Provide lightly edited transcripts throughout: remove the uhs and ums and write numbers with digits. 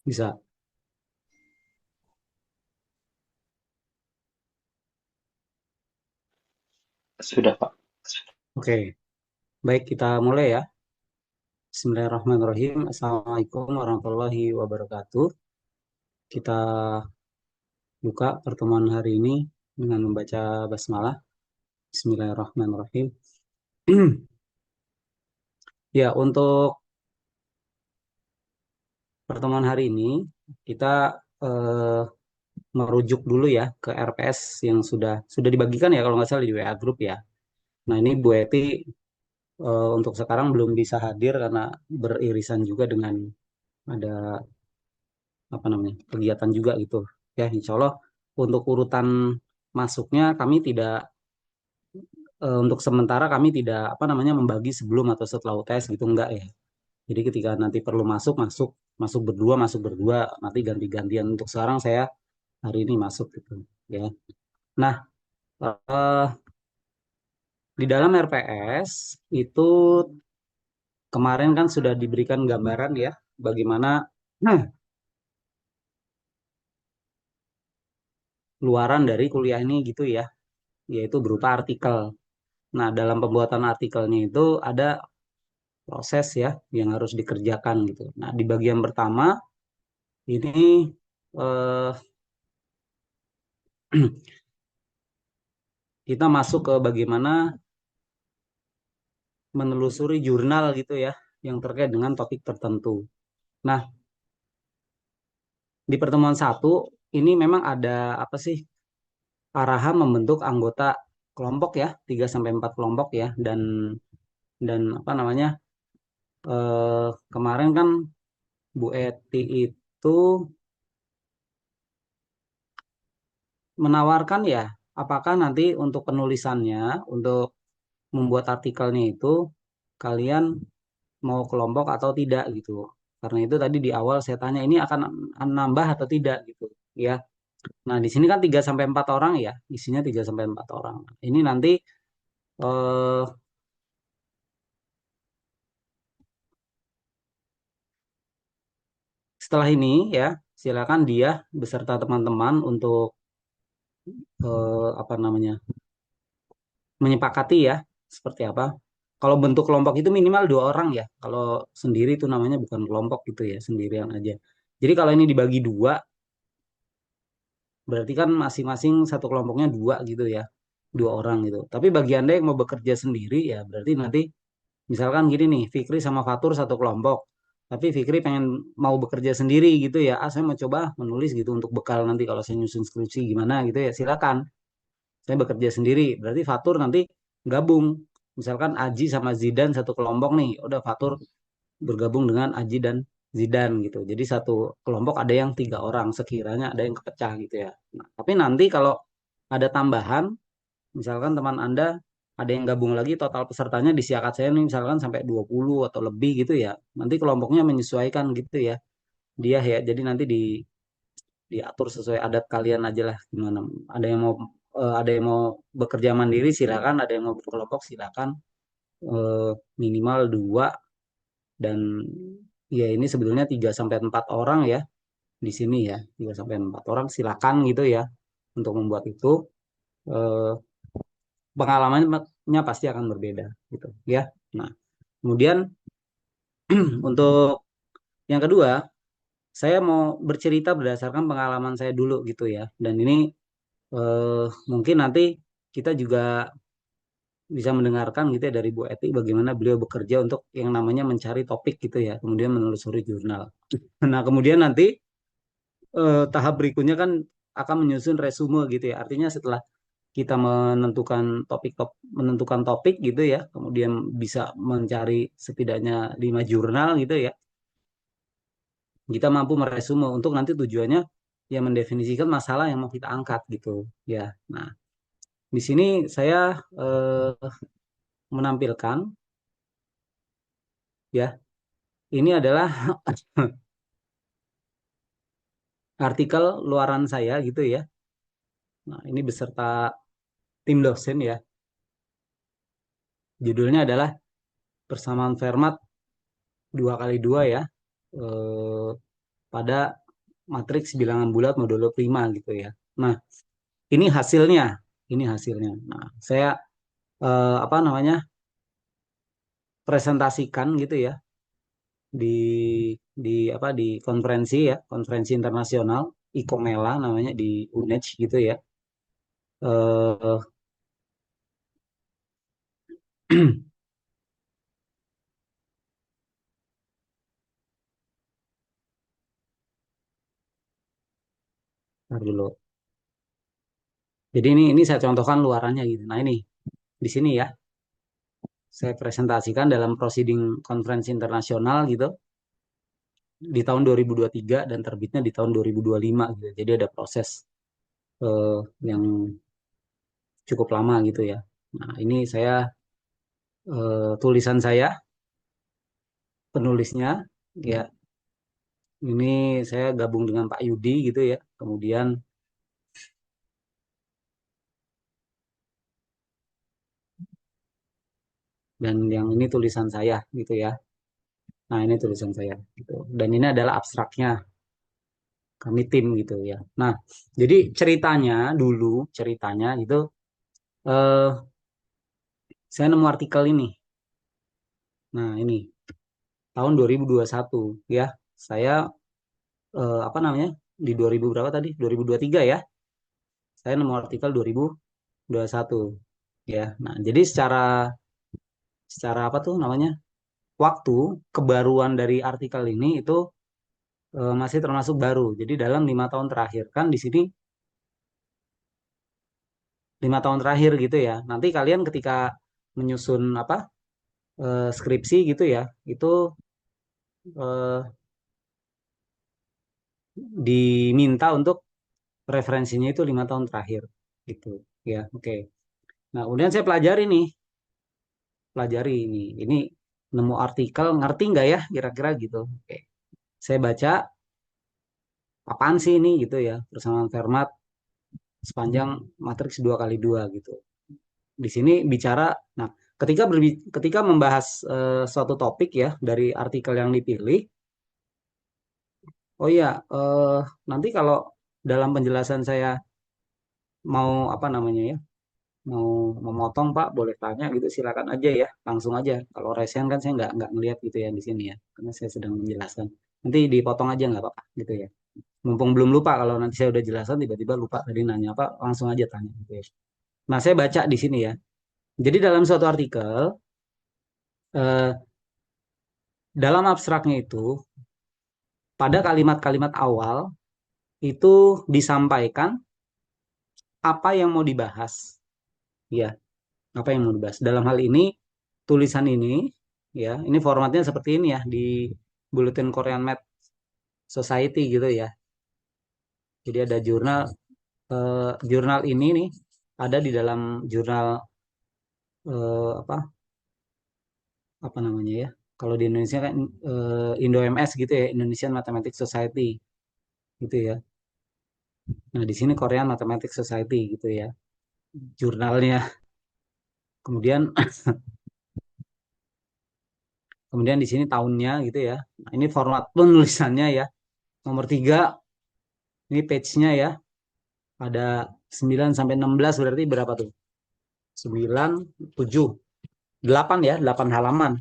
Bisa. Sudah, Pak. Oke, baik kita mulai ya. Bismillahirrahmanirrahim. Assalamualaikum warahmatullahi wabarakatuh. Kita buka pertemuan hari ini dengan membaca basmalah. Bismillahirrahmanirrahim. Ya, untuk pertemuan hari ini kita eh, merujuk dulu ya ke RPS yang sudah dibagikan ya kalau nggak salah di WA Group ya. Nah, ini Bu Eti untuk sekarang belum bisa hadir karena beririsan juga dengan ada apa namanya kegiatan juga gitu ya. Insya Allah untuk urutan masuknya kami tidak untuk sementara kami tidak apa namanya membagi sebelum atau setelah UTS gitu enggak ya. Jadi ketika nanti perlu masuk masuk masuk berdua nanti ganti-gantian. Untuk sekarang saya hari ini masuk gitu ya. Nah, eh, di dalam RPS itu kemarin kan sudah diberikan gambaran ya bagaimana nah, luaran dari kuliah ini gitu ya, yaitu berupa artikel. Nah, dalam pembuatan artikelnya itu ada proses ya yang harus dikerjakan gitu. Nah, di bagian pertama ini eh, kita masuk ke bagaimana menelusuri jurnal gitu ya yang terkait dengan topik tertentu. Nah, di pertemuan satu ini memang ada apa sih arahan membentuk anggota kelompok ya, 3 sampai 4 kelompok ya dan apa namanya? Kemarin kan Bu Eti itu menawarkan ya, apakah nanti untuk penulisannya, untuk membuat artikelnya itu kalian mau kelompok atau tidak gitu. Karena itu tadi di awal saya tanya ini akan nambah atau tidak gitu ya. Nah, di sini kan 3 sampai 4 orang ya, isinya 3 sampai 4 orang. Ini nanti eh, setelah ini ya, silakan dia beserta teman-teman untuk apa namanya? Menyepakati ya seperti apa. Kalau bentuk kelompok itu minimal 2 orang ya. Kalau sendiri itu namanya bukan kelompok gitu ya, sendirian aja. Jadi kalau ini dibagi dua, berarti kan masing-masing satu kelompoknya dua gitu ya, 2 orang gitu. Tapi bagi Anda yang mau bekerja sendiri ya, berarti nanti misalkan gini nih, Fikri sama Fatur satu kelompok. Tapi Fikri pengen mau bekerja sendiri gitu ya. Ah, saya mau coba menulis gitu untuk bekal nanti kalau saya nyusun skripsi gimana gitu ya. Silakan. Saya bekerja sendiri. Berarti Fatur nanti gabung. Misalkan Aji sama Zidan satu kelompok nih. Udah Fatur bergabung dengan Aji dan Zidan gitu. Jadi satu kelompok ada yang 3 orang sekiranya ada yang kepecah gitu ya. Nah, tapi nanti kalau ada tambahan, misalkan teman Anda ada yang gabung lagi total pesertanya di Siakat saya nih misalkan sampai 20 atau lebih gitu ya. Nanti kelompoknya menyesuaikan gitu ya. Dia ya jadi nanti diatur sesuai adat kalian aja lah gimana. Ada yang mau bekerja mandiri silakan, ada yang mau berkelompok silakan. Eh, Minimal dua dan ya ini sebetulnya 3 sampai 4 orang ya di sini ya. 3 sampai 4 orang silakan gitu ya untuk membuat itu. Eh, Pengalamannya pasti akan berbeda gitu ya. Nah, kemudian untuk yang kedua, saya mau bercerita berdasarkan pengalaman saya dulu gitu ya. Dan ini mungkin nanti kita juga bisa mendengarkan gitu ya dari Bu Eti bagaimana beliau bekerja untuk yang namanya mencari topik gitu ya, kemudian menelusuri jurnal. Nah, kemudian nanti tahap berikutnya kan akan menyusun resume gitu ya. Artinya setelah kita menentukan topik gitu ya, kemudian bisa mencari setidaknya 5 jurnal gitu ya. Kita mampu meresume untuk nanti tujuannya ya mendefinisikan masalah yang mau kita angkat gitu ya. Nah, di sini saya menampilkan ya, ini adalah artikel luaran saya gitu ya. Nah, ini beserta tim dosen ya. Judulnya adalah Persamaan Fermat 2 kali 2 ya. Eh, pada matriks bilangan bulat modulo prima gitu ya. Nah, ini hasilnya, ini hasilnya. Nah, saya apa namanya presentasikan gitu ya di apa di konferensi ya, konferensi internasional ICOMELA namanya di UNED gitu ya. Eh Ntar dulu. Jadi ini saya contohkan luarannya gitu. Nah, ini di sini ya saya presentasikan dalam proceeding konferensi internasional gitu di tahun 2023 dan terbitnya di tahun 2025 gitu. Jadi ada proses eh, yang cukup lama gitu ya. Nah, ini saya tulisan saya penulisnya ya. Ini saya gabung dengan Pak Yudi gitu ya. Kemudian dan yang ini tulisan saya gitu ya. Nah, ini tulisan saya gitu. Dan ini adalah abstraknya kami tim gitu ya. Nah, jadi ceritanya dulu ceritanya itu eh saya nemu artikel ini. Nah, ini tahun 2021 ya. Saya apa namanya? Di 2000 berapa tadi? 2023 ya. Saya nemu artikel 2021 ya. Nah, jadi secara secara apa tuh namanya? Waktu kebaruan dari artikel ini itu masih termasuk baru. Jadi dalam 5 tahun terakhir kan di sini 5 tahun terakhir gitu ya. Nanti kalian ketika menyusun apa skripsi gitu ya, itu eh, diminta untuk referensinya itu 5 tahun terakhir gitu ya. Oke. Nah kemudian saya pelajari ini nemu artikel ngerti nggak ya kira-kira gitu. Oke. Saya baca apaan sih ini gitu ya persamaan Fermat sepanjang matriks 2 kali 2 gitu. Di sini bicara, nah ketika membahas suatu topik ya dari artikel yang dipilih, oh iya, nanti kalau dalam penjelasan saya mau apa namanya ya, mau memotong Pak, boleh tanya gitu, silakan aja ya, langsung aja. Kalau resen kan saya nggak ngelihat gitu ya di sini ya, karena saya sedang menjelaskan. Nanti dipotong aja nggak apa-apa gitu ya. Mumpung belum lupa, kalau nanti saya udah jelasan tiba-tiba lupa tadi nanya apa, langsung aja tanya gitu ya. Nah saya baca di sini ya. Jadi dalam suatu artikel, eh, dalam abstraknya itu, pada kalimat-kalimat awal itu disampaikan apa yang mau dibahas. Ya, apa yang mau dibahas. Dalam hal ini, tulisan ini, ya, ini formatnya seperti ini ya, di Bulletin Korean Math Society gitu ya. Jadi ada jurnal ini nih, ada di dalam jurnal apa apa namanya ya. Kalau di Indonesia kan Indo MS gitu ya, Indonesian Mathematics Society gitu ya. Nah, di sini Korean Mathematics Society gitu ya, jurnalnya. Kemudian kemudian di sini tahunnya gitu ya. Nah, ini format penulisannya ya. Nomor 3, ini page-nya ya. Ada 9 sampai 16 berarti berapa tuh? 9, 7, 8 ya, 8 halaman.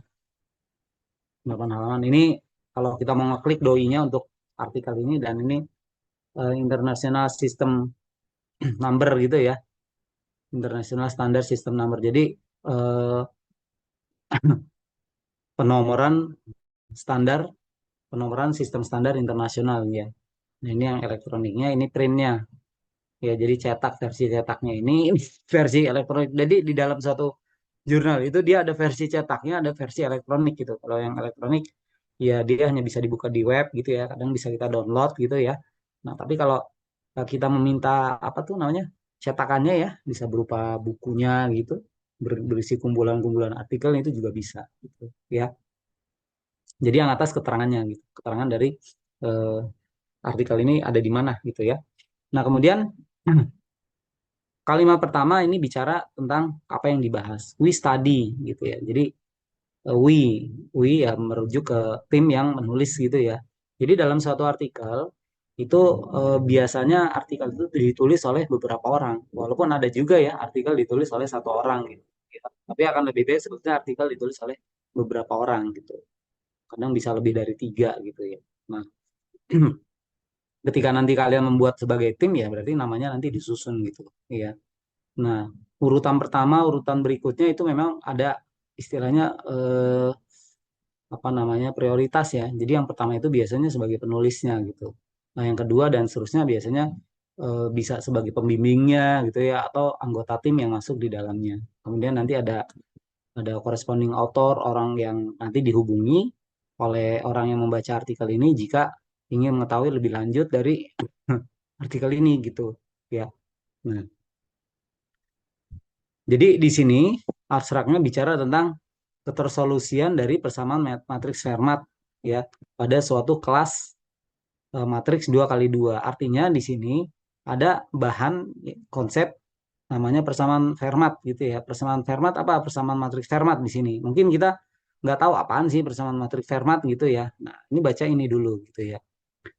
8 halaman. Ini kalau kita mau ngeklik doi-nya untuk artikel ini dan ini International System Number gitu ya. International Standard System Number. Jadi eh, penomoran standar, penomoran sistem standar internasional ya. Nah, ini yang elektroniknya, ini printnya. Ya, jadi cetak versi cetaknya ini versi elektronik. Jadi di dalam satu jurnal itu dia ada versi cetaknya, ada versi elektronik gitu. Kalau yang elektronik ya dia hanya bisa dibuka di web gitu ya. Kadang bisa kita download gitu ya. Nah, tapi kalau kita meminta apa tuh namanya? Cetakannya ya, bisa berupa bukunya gitu, berisi kumpulan-kumpulan artikel itu juga bisa gitu ya. Jadi yang atas keterangannya gitu. Keterangan dari eh, artikel ini ada di mana gitu ya. Nah, kemudian kalimat pertama ini bicara tentang apa yang dibahas. We study gitu ya. Jadi we ya merujuk ke tim yang menulis gitu ya. Jadi dalam suatu artikel itu biasanya artikel itu ditulis oleh beberapa orang. Walaupun ada juga ya artikel ditulis oleh satu orang gitu. Ya. Tapi akan lebih baik sebetulnya artikel ditulis oleh beberapa orang gitu. Kadang bisa lebih dari tiga gitu ya. Nah, ketika nanti kalian membuat sebagai tim ya berarti namanya nanti disusun gitu. Iya. Nah, urutan pertama, urutan berikutnya itu memang ada istilahnya apa namanya prioritas ya. Jadi yang pertama itu biasanya sebagai penulisnya gitu. Nah, yang kedua dan seterusnya biasanya bisa sebagai pembimbingnya gitu ya atau anggota tim yang masuk di dalamnya. Kemudian nanti ada corresponding author, orang yang nanti dihubungi oleh orang yang membaca artikel ini jika ingin mengetahui lebih lanjut dari artikel ini gitu ya. Nah, jadi di sini abstraknya bicara tentang ketersolusian dari persamaan matriks Fermat ya pada suatu kelas matriks 2 kali 2. Artinya di sini ada bahan konsep namanya persamaan Fermat gitu ya. Persamaan Fermat apa? Persamaan matriks Fermat di sini. Mungkin kita nggak tahu apaan sih persamaan matriks Fermat gitu ya. Nah, ini baca ini dulu gitu ya.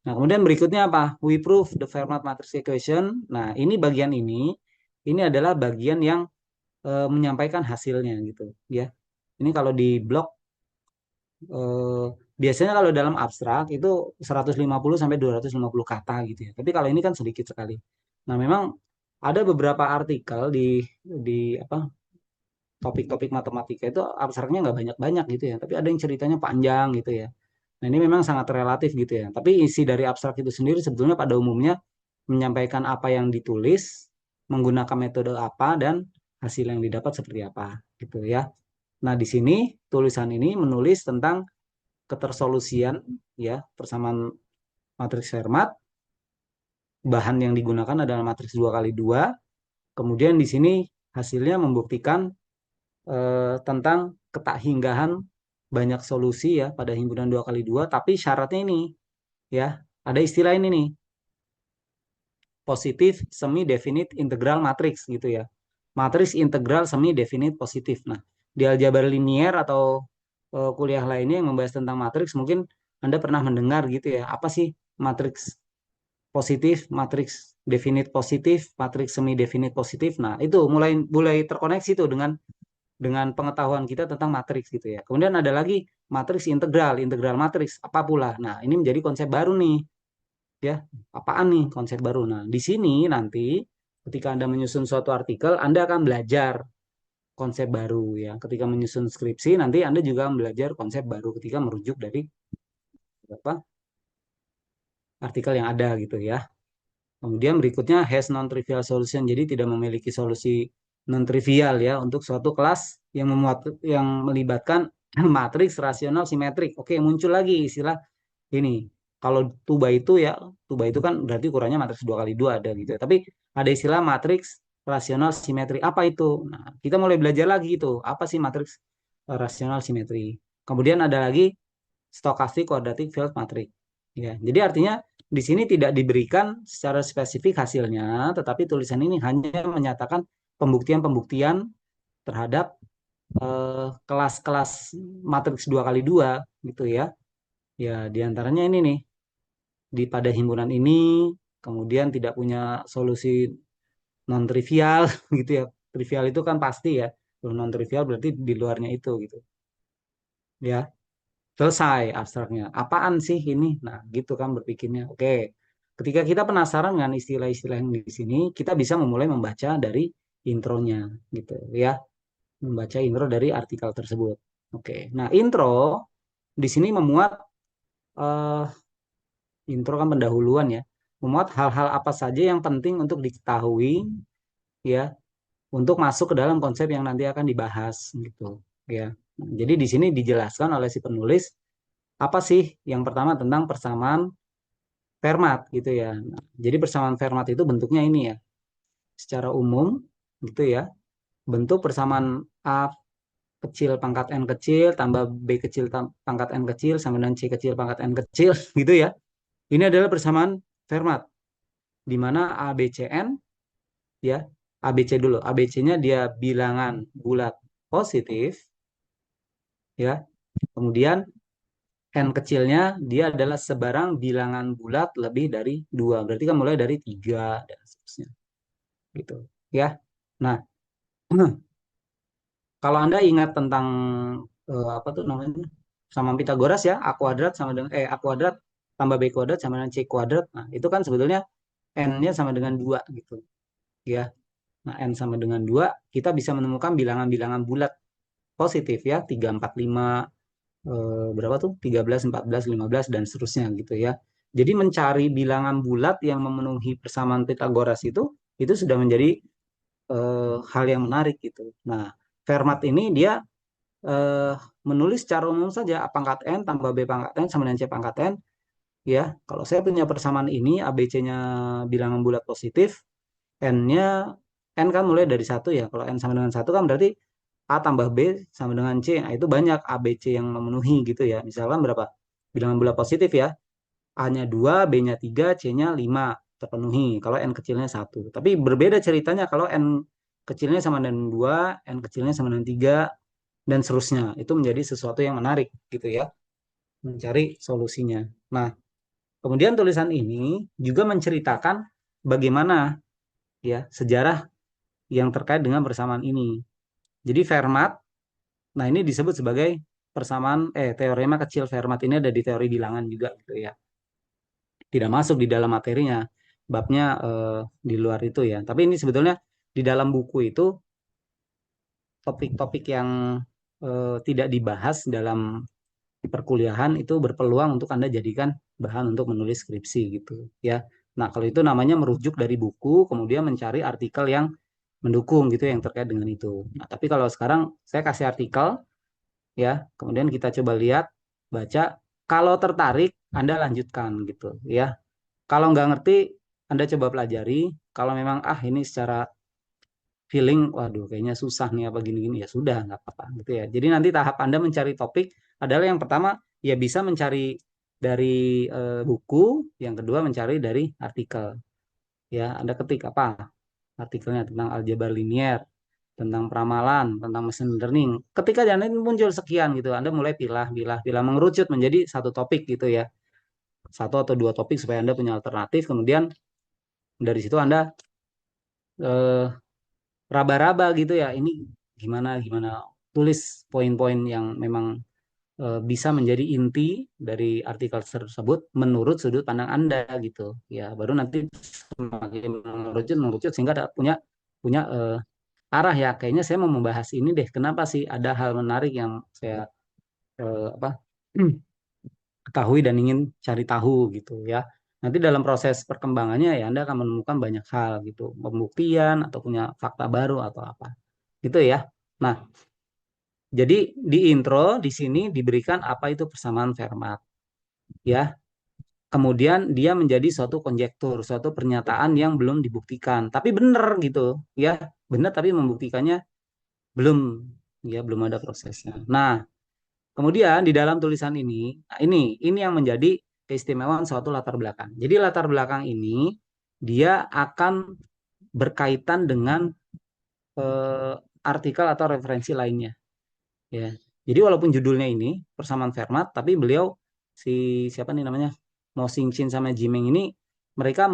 Nah, kemudian berikutnya apa? We prove the Fermat matrix equation. Nah, ini bagian ini adalah bagian yang menyampaikan hasilnya gitu ya. Ini kalau di blog biasanya kalau dalam abstrak itu 150 sampai 250 kata gitu ya. Tapi kalau ini kan sedikit sekali. Nah, memang ada beberapa artikel di apa topik-topik matematika itu abstraknya nggak banyak-banyak gitu ya. Tapi ada yang ceritanya panjang gitu ya. Nah, ini memang sangat relatif gitu ya. Tapi isi dari abstrak itu sendiri sebetulnya pada umumnya menyampaikan apa yang ditulis, menggunakan metode apa, dan hasil yang didapat seperti apa gitu ya. Nah, di sini tulisan ini menulis tentang ketersolusian ya persamaan matriks Fermat. Bahan yang digunakan adalah matriks 2 kali 2. Kemudian di sini hasilnya membuktikan tentang ketakhinggahan banyak solusi ya pada himpunan 2 kali 2. Tapi syaratnya ini ya ada istilah ini nih positif semi definite integral matrix gitu ya. Matriks integral semi definite positif. Nah, di aljabar linier atau kuliah lainnya yang membahas tentang matriks mungkin Anda pernah mendengar gitu ya. Apa sih matriks positif, matriks definite positif, matriks semi definite positif. Nah, itu mulai mulai terkoneksi tuh dengan pengetahuan kita tentang matriks gitu ya. Kemudian ada lagi matriks integral, integral matriks apa pula. Nah, ini menjadi konsep baru nih ya. Apaan nih konsep baru? Nah, di sini nanti ketika Anda menyusun suatu artikel, Anda akan belajar konsep baru ya. Ketika menyusun skripsi, nanti Anda juga belajar konsep baru ketika merujuk dari apa artikel yang ada gitu ya. Kemudian berikutnya has non-trivial solution. Jadi tidak memiliki solusi non-trivial ya untuk suatu kelas yang melibatkan matriks rasional simetrik. Oke, muncul lagi istilah ini. Kalau tuba itu ya, tuba itu kan berarti ukurannya matriks 2 kali 2 ada gitu ya. Tapi ada istilah matriks rasional simetri. Apa itu? Nah, kita mulai belajar lagi itu. Apa sih matriks rasional simetri? Kemudian ada lagi stochastic quadratic field matrix. Ya, jadi artinya di sini tidak diberikan secara spesifik hasilnya, tetapi tulisan ini hanya menyatakan pembuktian-pembuktian terhadap kelas-kelas matriks 2 kali 2 gitu ya. Ya, diantaranya ini nih, di pada himpunan ini, kemudian tidak punya solusi non-trivial gitu ya. Trivial itu kan pasti ya. Kalau non-trivial berarti di luarnya itu gitu. Ya. Selesai abstraknya. Apaan sih ini? Nah, gitu kan berpikirnya. Oke. Ketika kita penasaran dengan istilah-istilah yang di sini, kita bisa memulai membaca dari intronya gitu ya. Membaca intro dari artikel tersebut. Oke. Nah, intro di sini memuat eh, intro kan pendahuluan ya. Memuat hal-hal apa saja yang penting untuk diketahui ya, untuk masuk ke dalam konsep yang nanti akan dibahas gitu ya. Jadi di sini dijelaskan oleh si penulis apa sih yang pertama tentang persamaan Fermat gitu ya. Nah, jadi persamaan Fermat itu bentuknya ini ya. Secara umum gitu ya. Bentuk persamaan A kecil pangkat N kecil tambah B kecil pangkat N kecil sama dengan C kecil pangkat N kecil gitu ya. Ini adalah persamaan Fermat di mana ABCN ya. ABC dulu. ABC-nya dia bilangan bulat positif ya. Kemudian N kecilnya dia adalah sebarang bilangan bulat lebih dari dua. Berarti kan mulai dari tiga dan seterusnya. Gitu. Ya. Nah, kalau Anda ingat tentang apa tuh namanya? Sama Pitagoras ya, A kuadrat sama dengan A kuadrat tambah B kuadrat sama dengan C kuadrat. Nah, itu kan sebetulnya N-nya sama dengan 2 gitu. Ya. Nah, N sama dengan 2 kita bisa menemukan bilangan-bilangan bulat positif ya, 3 4 5 berapa tuh? 13 14 15 dan seterusnya gitu ya. Jadi mencari bilangan bulat yang memenuhi persamaan Pitagoras itu sudah menjadi hal yang menarik gitu. Nah, Fermat ini dia eh, menulis secara umum saja A pangkat N tambah B pangkat N sama dengan C pangkat N. Ya, kalau saya punya persamaan ini, ABC-nya bilangan bulat positif, N-nya, N kan mulai dari satu ya. Kalau N sama dengan satu kan berarti A tambah B sama dengan C. Nah, itu banyak ABC yang memenuhi gitu ya. Misalkan berapa? Bilangan bulat positif ya. A-nya 2, B-nya 3, C-nya 5 terpenuhi. Kalau N kecilnya satu. Tapi berbeda ceritanya kalau N kecilnya sama dengan 2, N kecilnya sama dengan 3, dan seterusnya. Itu menjadi sesuatu yang menarik gitu ya. Mencari solusinya. Nah, kemudian tulisan ini juga menceritakan bagaimana ya sejarah yang terkait dengan persamaan ini. Jadi Fermat, nah ini disebut sebagai persamaan teorema kecil Fermat ini ada di teori bilangan juga gitu ya. Tidak masuk di dalam materinya, babnya di luar itu ya. Tapi ini sebetulnya di dalam buku itu topik-topik yang tidak dibahas dalam perkuliahan itu berpeluang untuk Anda jadikan bahan untuk menulis skripsi gitu ya. Nah, kalau itu namanya merujuk dari buku, kemudian mencari artikel yang mendukung gitu yang terkait dengan itu. Nah, tapi kalau sekarang saya kasih artikel ya, kemudian kita coba lihat, baca. Kalau tertarik, Anda lanjutkan gitu ya. Kalau nggak ngerti, Anda coba pelajari. Kalau memang ini secara feeling, waduh kayaknya susah nih apa gini-gini ya sudah nggak apa-apa gitu ya. Jadi nanti tahap Anda mencari topik adalah yang pertama ya bisa mencari dari buku, yang kedua mencari dari artikel. Ya, Anda ketik apa artikelnya tentang aljabar linier, tentang peramalan, tentang machine learning. Ketika nanti muncul sekian gitu, Anda mulai pilah, mengerucut menjadi satu topik gitu ya. Satu atau dua topik supaya Anda punya alternatif. Kemudian dari situ Anda eh, raba-raba gitu ya. Ini gimana gimana tulis poin-poin yang memang bisa menjadi inti dari artikel tersebut menurut sudut pandang Anda gitu. Ya, baru nanti semakin mengerucut sehingga ada punya punya arah ya. Kayaknya saya mau membahas ini deh. Kenapa sih ada hal menarik yang saya apa ketahui dan ingin cari tahu gitu ya. Nanti dalam proses perkembangannya ya Anda akan menemukan banyak hal gitu, pembuktian atau punya fakta baru atau apa. Gitu ya. Nah, jadi di intro di sini diberikan apa itu persamaan Fermat ya. Kemudian dia menjadi suatu konjektur, suatu pernyataan yang belum dibuktikan, tapi benar gitu ya. Benar tapi membuktikannya belum ya belum ada prosesnya. Nah, kemudian di dalam tulisan ini, nah ini yang menjadi keistimewaan suatu latar belakang. Jadi latar belakang ini dia akan berkaitan dengan eh, artikel atau referensi lainnya. Ya, jadi walaupun judulnya ini persamaan Fermat, tapi beliau si siapa nih namanya Mo Xingqin sama Jimeng ini mereka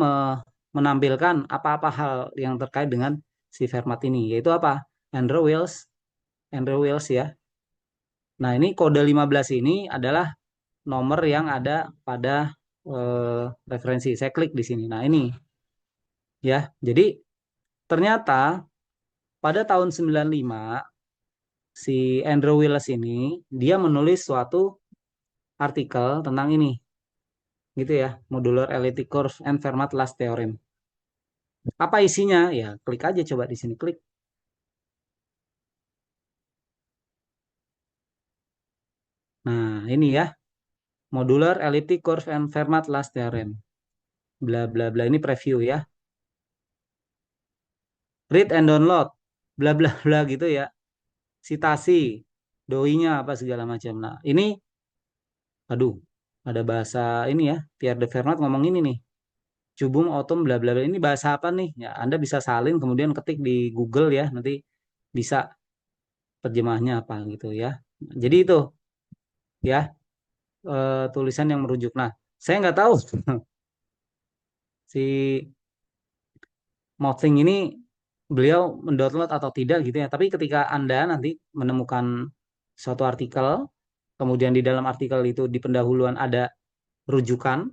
menampilkan apa-apa hal yang terkait dengan si Fermat ini, yaitu apa? Andrew Wiles, Andrew Wiles ya. Nah, ini kode 15 ini adalah nomor yang ada pada referensi. Saya klik di sini. Nah, ini ya. Jadi ternyata pada tahun 95 si Andrew Wiles ini dia menulis suatu artikel tentang ini gitu ya, modular elliptic curve and Fermat last theorem. Apa isinya? Ya, klik aja coba di sini klik. Nah, ini ya, modular elliptic curve and Fermat last theorem. Bla bla bla ini preview ya. Read and download. Bla bla bla gitu ya. Sitasi, doinya apa segala macam. Nah, ini aduh, ada bahasa ini ya. Pierre de Fermat ngomong ini nih. Cubung otom bla bla bla. Ini bahasa apa nih? Ya, Anda bisa salin kemudian ketik di Google ya, nanti bisa terjemahnya apa gitu ya. Jadi itu ya. tulisan yang merujuk. Nah, saya nggak tahu si Mothing ini beliau mendownload atau tidak gitu ya. Tapi ketika Anda nanti menemukan suatu artikel, kemudian di dalam artikel itu di pendahuluan ada rujukan,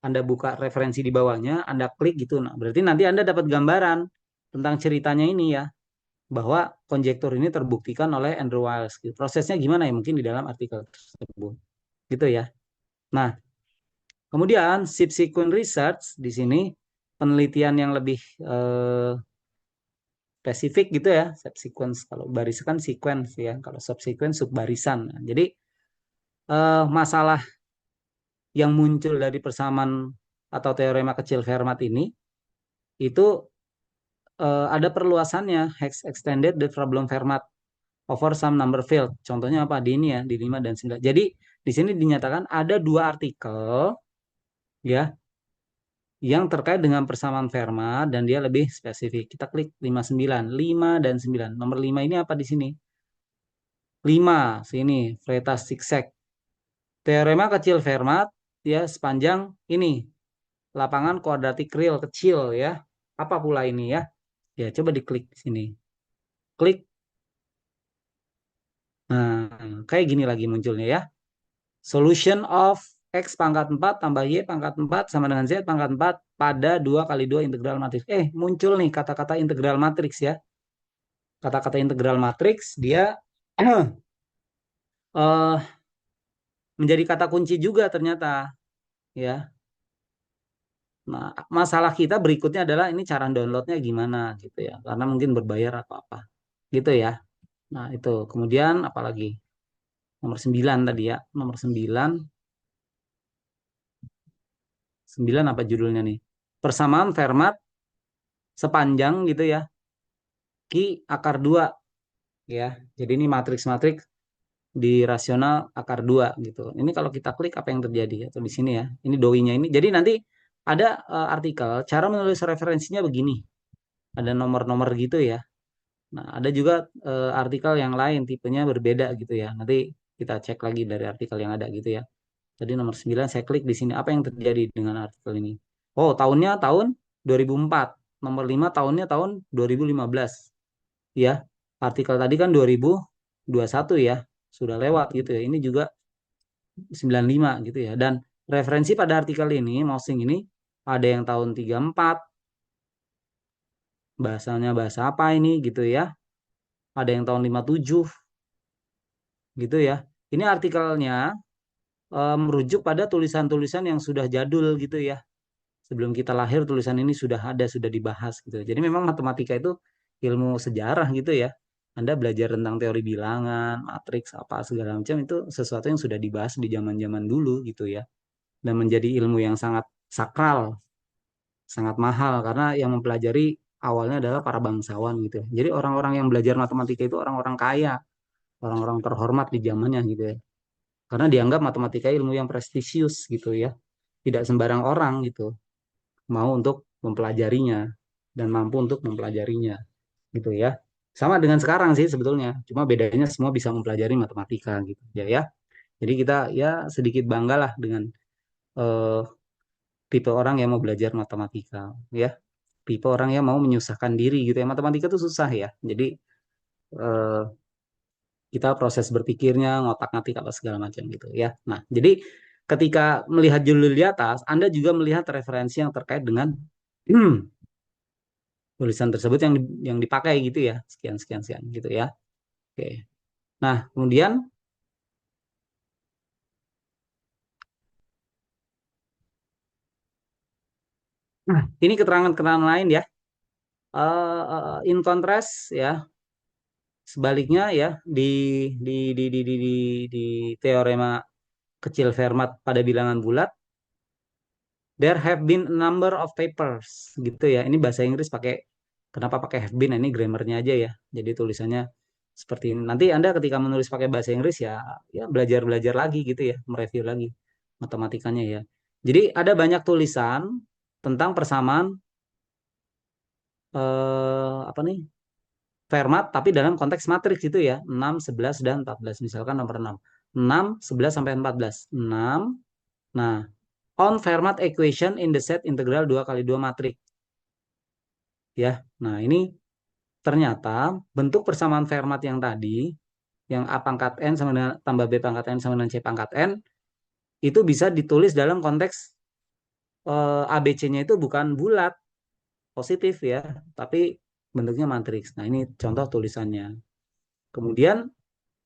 Anda buka referensi di bawahnya, Anda klik gitu. Nah, berarti nanti Anda dapat gambaran tentang ceritanya ini ya, bahwa konjektur ini terbuktikan oleh Andrew Wiles. Gitu. Prosesnya gimana ya mungkin di dalam artikel tersebut. Gitu ya. Nah, kemudian subsequent research di sini penelitian yang lebih spesifik gitu ya, subsequence kalau baris kan sequence ya, kalau subsequent subbarisan. Nah, jadi masalah yang muncul dari persamaan atau teorema kecil Fermat ini itu ada perluasannya Hex extended the problem Fermat over some number field. Contohnya apa? Di ini ya, di 5 dan 9. Jadi di sini dinyatakan ada dua artikel ya yang terkait dengan persamaan Fermat dan dia lebih spesifik. Kita klik 59, 5 dan 9. Nomor 5 ini apa di sini? 5 sini, Fretas zigzag. Teorema kecil Fermat ya sepanjang ini lapangan kuadratik real kecil ya. Apa pula ini ya? Ya coba diklik di sini. Klik. Nah, kayak gini lagi munculnya ya. Solution of X pangkat 4 tambah Y pangkat 4 sama dengan Z pangkat 4 pada 2 kali 2 integral matriks. Muncul nih kata-kata integral matriks ya. Kata-kata integral matriks dia eh, menjadi kata kunci juga ternyata ya. Nah, masalah kita berikutnya adalah ini cara downloadnya gimana gitu ya. Karena mungkin berbayar atau apa. Gitu ya. Nah, itu. Kemudian apalagi? Nomor 9 tadi ya. Nomor 9. 9 apa judulnya nih? Persamaan Fermat sepanjang gitu ya. Ki akar 2 ya. Jadi ini matriks-matriks di rasional akar 2 gitu. Ini kalau kita klik apa yang terjadi atau di sini ya. Ini doinya ini. Jadi nanti ada artikel cara menulis referensinya begini. Ada nomor-nomor gitu ya. Nah, ada juga artikel yang lain tipenya berbeda gitu ya. Nanti kita cek lagi dari artikel yang ada gitu ya. Tadi nomor 9 saya klik di sini apa yang terjadi dengan artikel ini. Oh, tahunnya tahun 2004. Nomor 5 tahunnya tahun 2015. Ya. Artikel tadi kan 2021 ya. Sudah lewat gitu ya. Ini juga 95 gitu ya. Dan referensi pada artikel ini, Mousing ini ada yang tahun 34, bahasanya bahasa apa ini gitu ya. Ada yang tahun 57 gitu ya. Ini artikelnya merujuk pada tulisan-tulisan yang sudah jadul gitu ya. Sebelum kita lahir tulisan ini sudah ada, sudah dibahas gitu. Jadi memang matematika itu ilmu sejarah gitu ya. Anda belajar tentang teori bilangan, matriks, apa segala macam itu sesuatu yang sudah dibahas di zaman-zaman dulu gitu ya. Dan menjadi ilmu yang sangat sakral, sangat mahal karena yang mempelajari awalnya adalah para bangsawan gitu ya. Jadi orang-orang yang belajar matematika itu orang-orang kaya, orang-orang terhormat di zamannya gitu ya. Karena dianggap matematika ilmu yang prestisius gitu ya. Tidak sembarang orang gitu mau untuk mempelajarinya dan mampu untuk mempelajarinya gitu ya. Sama dengan sekarang sih sebetulnya, cuma bedanya semua bisa mempelajari matematika gitu ya ya. Jadi kita ya sedikit bangga lah dengan eh, tipe orang yang mau belajar matematika ya. Tipe orang yang mau menyusahkan diri gitu ya. Matematika itu susah ya. Jadi eh, kita proses berpikirnya, ngotak-ngatik apa segala macam gitu ya. Nah, jadi ketika melihat judul di atas, Anda juga melihat referensi yang terkait dengan tulisan tersebut yang dipakai gitu ya. Sekian sekian sekian gitu ya. Oke. Nah, kemudian ini keterangan-keterangan lain ya. In contrast ya, sebaliknya ya di teorema kecil Fermat pada bilangan bulat, there have been a number of papers gitu ya. Ini bahasa Inggris pakai kenapa pakai have been? Nah, ini grammarnya aja ya. Jadi tulisannya seperti ini. Nanti Anda ketika menulis pakai bahasa Inggris ya ya belajar-belajar lagi gitu ya, mereview lagi matematikanya ya. Jadi ada banyak tulisan tentang persamaan apa nih? Fermat tapi dalam konteks matriks itu ya, 6, 11 dan 14 misalkan nomor 6. 6, 11 sampai 14. 6. Nah, on Fermat equation in the set integral 2 kali 2 matrik. Ya. Nah, ini ternyata bentuk persamaan Fermat yang tadi, yang A pangkat N sama dengan tambah B pangkat N sama dengan C pangkat N, itu bisa ditulis dalam konteks ABC-nya itu bukan bulat, positif ya, tapi bentuknya matriks. Nah, ini contoh tulisannya. Kemudian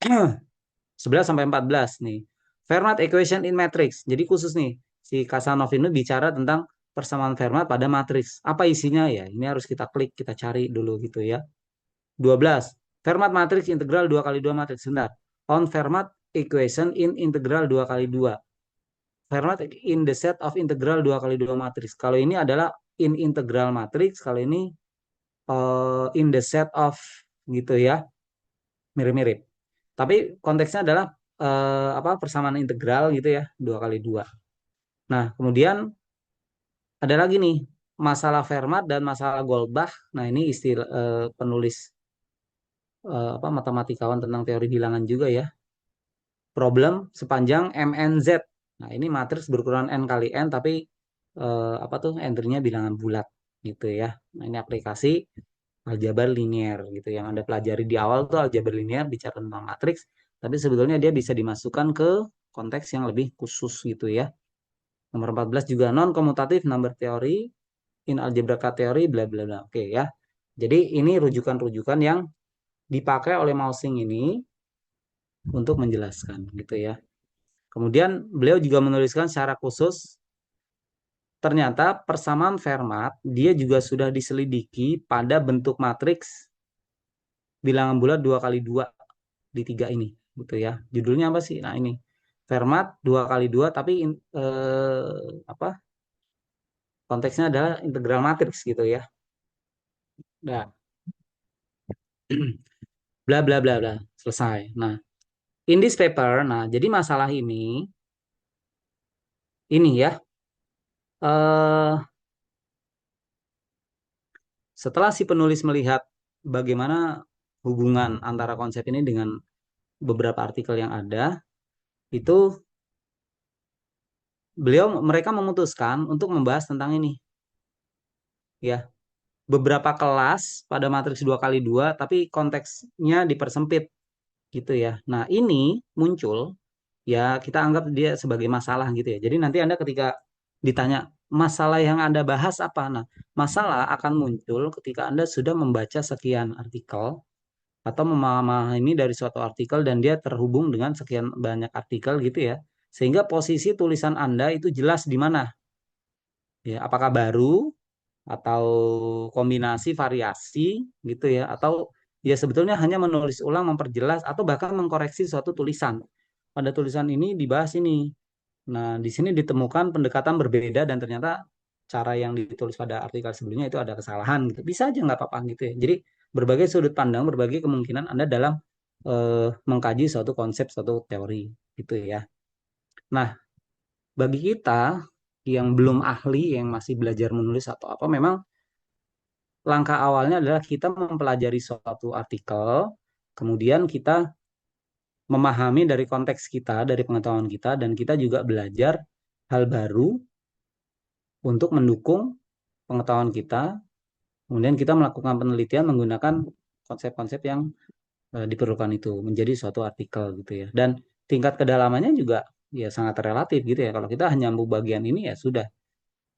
11 sampai 14 nih. Fermat equation in matrix. Jadi khusus nih, si Kasanov ini bicara tentang persamaan Fermat pada matriks. Apa isinya ya? Ini harus kita klik, kita cari dulu gitu ya. 12. Fermat matrix integral 2 kali 2 matriks. Sebentar. On Fermat equation in integral 2 kali 2. Fermat in the set of integral 2 kali 2 matriks. Kalau ini adalah in integral matrix, kalau ini in the set of gitu ya. Mirip-mirip. Tapi konteksnya adalah apa persamaan integral gitu ya, 2 kali 2. Nah, kemudian ada lagi nih masalah Fermat dan masalah Goldbach. Nah, ini istilah penulis apa matematikawan tentang teori bilangan juga ya. Problem sepanjang MNZ. Nah, ini matriks berukuran n kali n tapi apa tuh entry-nya bilangan bulat gitu ya. Nah, ini aplikasi aljabar linier gitu yang Anda pelajari di awal tuh aljabar linier bicara tentang matriks, tapi sebetulnya dia bisa dimasukkan ke konteks yang lebih khusus gitu ya. Nomor 14 juga non komutatif number theory in algebraic theory bla bla bla. Oke ya. Jadi ini rujukan-rujukan yang dipakai oleh Mausing ini untuk menjelaskan gitu ya. Kemudian beliau juga menuliskan secara khusus ternyata persamaan Fermat dia juga sudah diselidiki pada bentuk matriks bilangan bulat 2 kali 2 di 3 ini gitu ya. Judulnya apa sih? Nah, ini Fermat 2 kali 2 tapi apa? Konteksnya adalah integral matriks gitu ya. Nah, bla bla bla bla. Selesai. Nah, in this paper, nah jadi masalah ini ya eh setelah si penulis melihat bagaimana hubungan antara konsep ini dengan beberapa artikel yang ada, itu mereka memutuskan untuk membahas tentang ini ya. Beberapa kelas pada matriks 2 kali 2 tapi konteksnya dipersempit gitu ya. Nah, ini muncul ya kita anggap dia sebagai masalah gitu ya. Jadi nanti Anda ketika ditanya masalah yang Anda bahas apa? Nah, masalah akan muncul ketika Anda sudah membaca sekian artikel atau memahami dari suatu artikel dan dia terhubung dengan sekian banyak artikel gitu ya. Sehingga posisi tulisan Anda itu jelas di mana. Ya, apakah baru atau kombinasi variasi gitu ya atau ya sebetulnya hanya menulis ulang memperjelas atau bahkan mengkoreksi suatu tulisan pada tulisan ini dibahas ini. Nah, di sini ditemukan pendekatan berbeda dan ternyata cara yang ditulis pada artikel sebelumnya itu ada kesalahan gitu, bisa aja nggak apa-apa gitu ya. Jadi berbagai sudut pandang berbagai kemungkinan Anda dalam mengkaji suatu konsep suatu teori gitu ya. Nah, bagi kita yang belum ahli yang masih belajar menulis atau apa memang langkah awalnya adalah kita mempelajari suatu artikel, kemudian kita memahami dari konteks kita, dari pengetahuan kita, dan kita juga belajar hal baru untuk mendukung pengetahuan kita. Kemudian kita melakukan penelitian menggunakan konsep-konsep yang diperlukan itu menjadi suatu artikel gitu ya. Dan tingkat kedalamannya juga ya sangat relatif gitu ya. Kalau kita hanya mampu bagian ini ya sudah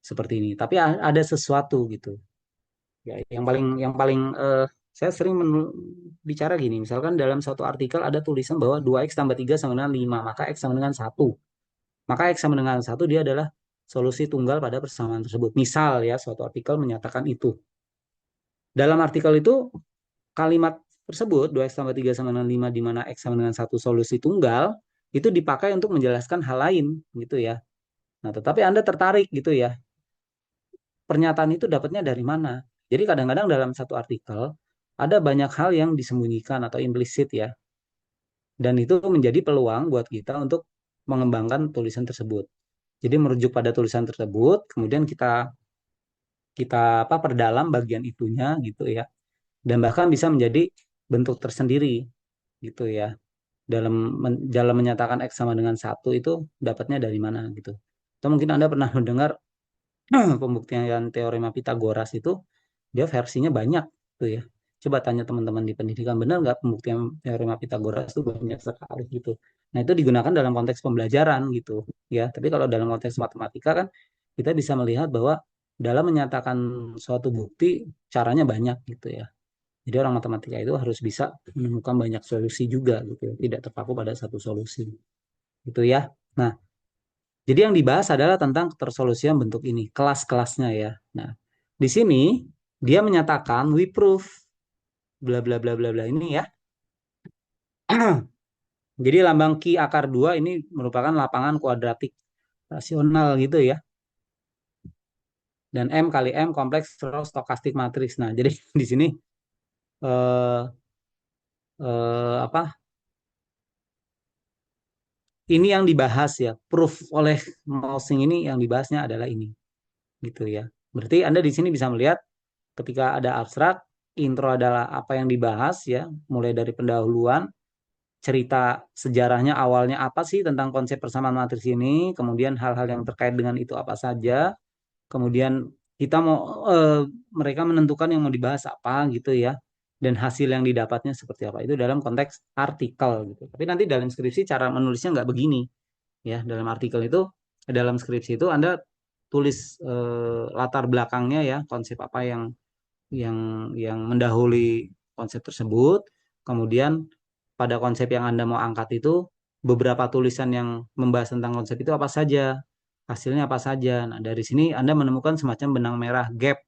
seperti ini. Tapi ada sesuatu gitu. Ya, yang paling saya sering bicara gini, misalkan dalam satu artikel ada tulisan bahwa 2x tambah 3 sama dengan 5, maka x sama dengan 1. Maka x sama dengan 1 dia adalah solusi tunggal pada persamaan tersebut. Misal ya, suatu artikel menyatakan itu. Dalam artikel itu kalimat tersebut 2x tambah 3 sama dengan 5 di mana x sama dengan 1 solusi tunggal itu dipakai untuk menjelaskan hal lain gitu ya. Nah, tetapi Anda tertarik gitu ya. Pernyataan itu dapatnya dari mana? Jadi kadang-kadang dalam satu artikel ada banyak hal yang disembunyikan atau implisit ya. Dan itu menjadi peluang buat kita untuk mengembangkan tulisan tersebut. Jadi merujuk pada tulisan tersebut, kemudian kita kita apa perdalam bagian itunya gitu ya. Dan bahkan bisa menjadi bentuk tersendiri gitu ya. dalam menyatakan X sama dengan satu itu dapatnya dari mana gitu. Atau mungkin Anda pernah mendengar pembuktian teorema Pitagoras itu dia versinya banyak tuh ya. Coba tanya teman-teman di pendidikan, benar nggak pembuktian teorema Pitagoras itu banyak sekali gitu. Nah itu digunakan dalam konteks pembelajaran gitu ya. Tapi kalau dalam konteks matematika kan kita bisa melihat bahwa dalam menyatakan suatu bukti caranya banyak gitu ya. Jadi orang matematika itu harus bisa menemukan banyak solusi juga gitu ya. Tidak terpaku pada satu solusi gitu ya. Nah, jadi yang dibahas adalah tentang ketersolusian bentuk ini, kelas-kelasnya ya. Nah, di sini dia menyatakan we prove bla bla bla bla bla ini ya. Jadi lambang Ki akar 2 ini merupakan lapangan kuadratik rasional gitu ya. Dan M kali M kompleks terus stokastik matriks. Nah, jadi di sini eh, apa? Ini yang dibahas ya. Proof oleh Mosing ini yang dibahasnya adalah ini gitu ya. Berarti Anda di sini bisa melihat ketika ada abstrak, intro adalah apa yang dibahas ya, mulai dari pendahuluan, cerita sejarahnya awalnya apa sih tentang konsep persamaan matriks ini, kemudian hal-hal yang terkait dengan itu apa saja, kemudian kita mau mereka menentukan yang mau dibahas apa gitu ya, dan hasil yang didapatnya seperti apa itu dalam konteks artikel gitu. Tapi nanti dalam skripsi cara menulisnya nggak begini ya, dalam artikel itu, dalam skripsi itu Anda tulis latar belakangnya ya, konsep apa yang yang mendahului konsep tersebut. Kemudian pada konsep yang Anda mau angkat itu beberapa tulisan yang membahas tentang konsep itu apa saja, hasilnya apa saja. Nah, dari sini Anda menemukan semacam benang merah gap.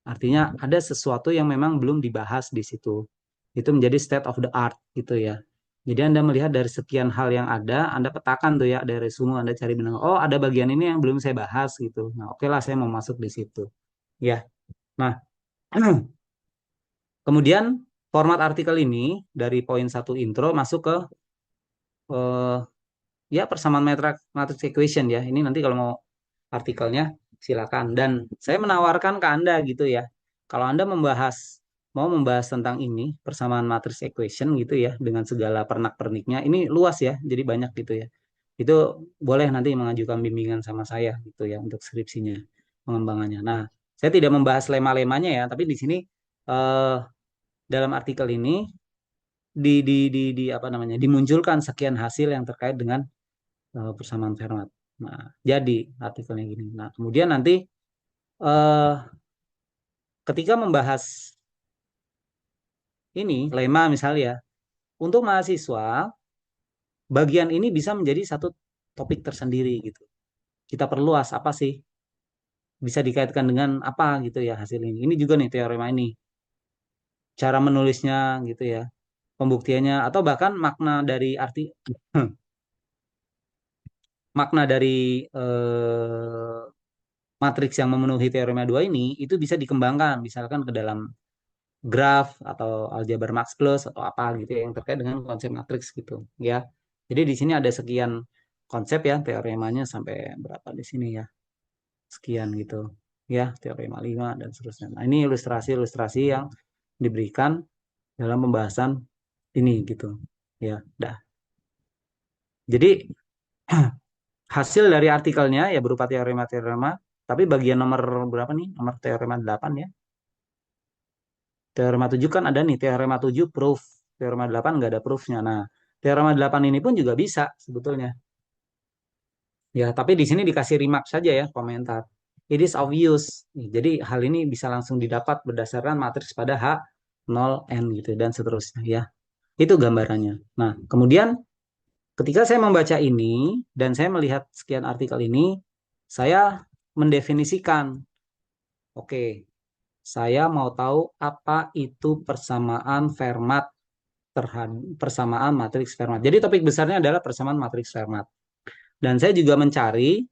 Artinya ada sesuatu yang memang belum dibahas di situ. Itu menjadi state of the art gitu ya. Jadi Anda melihat dari sekian hal yang ada, Anda petakan tuh ya dari resume, Anda cari benang. Oh, ada bagian ini yang belum saya bahas gitu. Nah, oke lah saya mau masuk di situ. Ya. Nah, kemudian format artikel ini dari poin satu intro masuk ke eh, ya persamaan matrix equation ya. Ini nanti kalau mau artikelnya silakan. Dan saya menawarkan ke Anda gitu ya. Kalau Anda mau membahas tentang ini persamaan matrix equation gitu ya dengan segala pernak-perniknya. Ini luas ya, jadi banyak gitu ya. Itu boleh nanti mengajukan bimbingan sama saya gitu ya untuk skripsinya, pengembangannya. Nah, saya tidak membahas lema-lemanya ya, tapi di sini eh, dalam artikel ini di apa namanya dimunculkan sekian hasil yang terkait dengan persamaan Fermat. Nah, jadi artikelnya gini. Nah, kemudian nanti eh, ketika membahas ini lema misalnya ya, untuk mahasiswa bagian ini bisa menjadi satu topik tersendiri gitu. Kita perluas apa sih? Bisa dikaitkan dengan apa gitu ya hasil ini. Ini juga nih teorema ini. Cara menulisnya gitu ya. Pembuktiannya atau bahkan makna dari arti makna dari eh, matriks yang memenuhi teorema 2 ini itu bisa dikembangkan misalkan ke dalam graf atau aljabar Max Plus atau apa gitu ya, yang terkait dengan konsep matriks gitu ya. Jadi di sini ada sekian konsep ya teoremanya sampai berapa di sini ya. Sekian gitu ya, teorema 5 dan seterusnya. Nah, ini ilustrasi-ilustrasi yang diberikan dalam pembahasan ini gitu. Ya, dah. Jadi hasil dari artikelnya ya berupa teorema-teorema, tapi bagian nomor berapa nih? Nomor teorema 8 ya. Teorema 7 kan ada nih, teorema 7 proof. Teorema 8 nggak ada proofnya. Nah, teorema 8 ini pun juga bisa sebetulnya. Ya, tapi di sini dikasih remark saja ya, komentar. It is obvious. Jadi hal ini bisa langsung didapat berdasarkan matriks pada H, 0, N gitu dan seterusnya ya. Itu gambarannya. Nah, kemudian ketika saya membaca ini dan saya melihat sekian artikel ini, saya mendefinisikan, oke, saya mau tahu apa itu persamaan Fermat terhadap persamaan matriks Fermat. Jadi topik besarnya adalah persamaan matriks Fermat. Dan saya juga mencari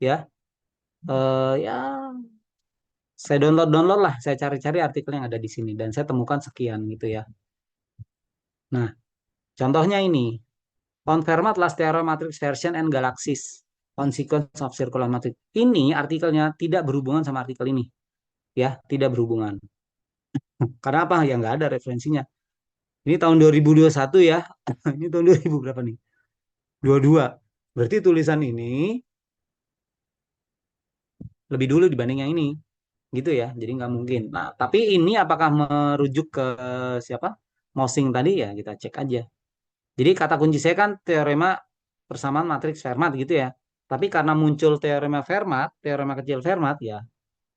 ya ya saya download lah, saya cari-cari artikel yang ada di sini dan saya temukan sekian gitu ya. Nah, contohnya ini on Fermat last theorem matrix version and galaxies consequence of circular matrix. Ini artikelnya tidak berhubungan sama artikel ini, ya, tidak berhubungan. Karena apa? Ya nggak ada referensinya. Ini tahun 2021 ya. Ini tahun 2000 berapa nih? 22. Berarti tulisan ini lebih dulu dibanding yang ini. Gitu ya. Jadi nggak mungkin. Nah, tapi ini apakah merujuk ke siapa? Mosing tadi ya kita cek aja. Jadi kata kunci saya kan teorema persamaan matriks Fermat gitu ya. Tapi karena muncul teorema Fermat, teorema kecil Fermat ya,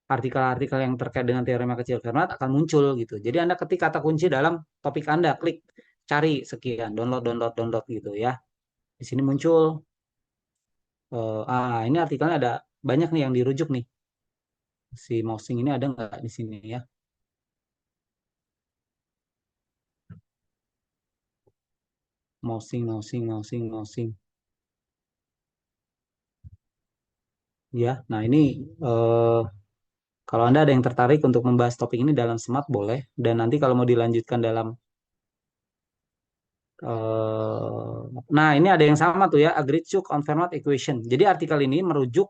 artikel-artikel yang terkait dengan teorema kecil Fermat akan muncul gitu. Jadi Anda ketik kata kunci dalam topik Anda, klik cari sekian, download, download, download gitu ya. Di sini muncul, ini artikelnya ada banyak nih yang dirujuk nih. Si Mosing ini ada nggak di sini ya? Mosing, Mosing, Mosing, Mosing. Ya, nah ini eh, kalau Anda ada yang tertarik untuk membahas topik ini dalam Smart boleh. Dan nanti kalau mau dilanjutkan dalam nah ini ada yang sama tuh ya, Agreed-Suk on Fermat Equation. Jadi artikel ini merujuk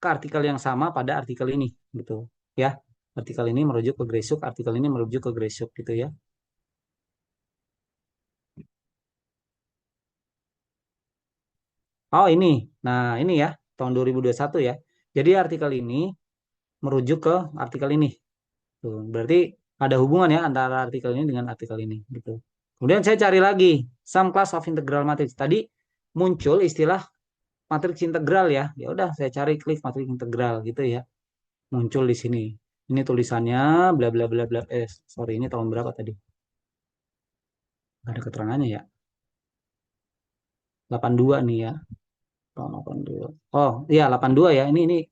ke artikel yang sama pada artikel ini gitu ya. Artikel ini merujuk ke Gresuk, artikel ini merujuk ke Gresuk gitu ya. Oh ini, nah ini ya tahun 2021 ya. Jadi artikel ini merujuk ke artikel ini. Tuh, berarti ada hubungan ya antara artikel ini dengan artikel ini gitu. Kemudian saya cari lagi some class of integral matrix. Tadi muncul istilah matriks integral ya. Ya udah saya cari klik matriks integral gitu ya. Muncul di sini. Ini tulisannya bla bla bla bla. Sorry ini tahun berapa tadi? Gak ada keterangannya ya. 82 nih ya. Tahun 82. Oh, iya 82 ya. Ini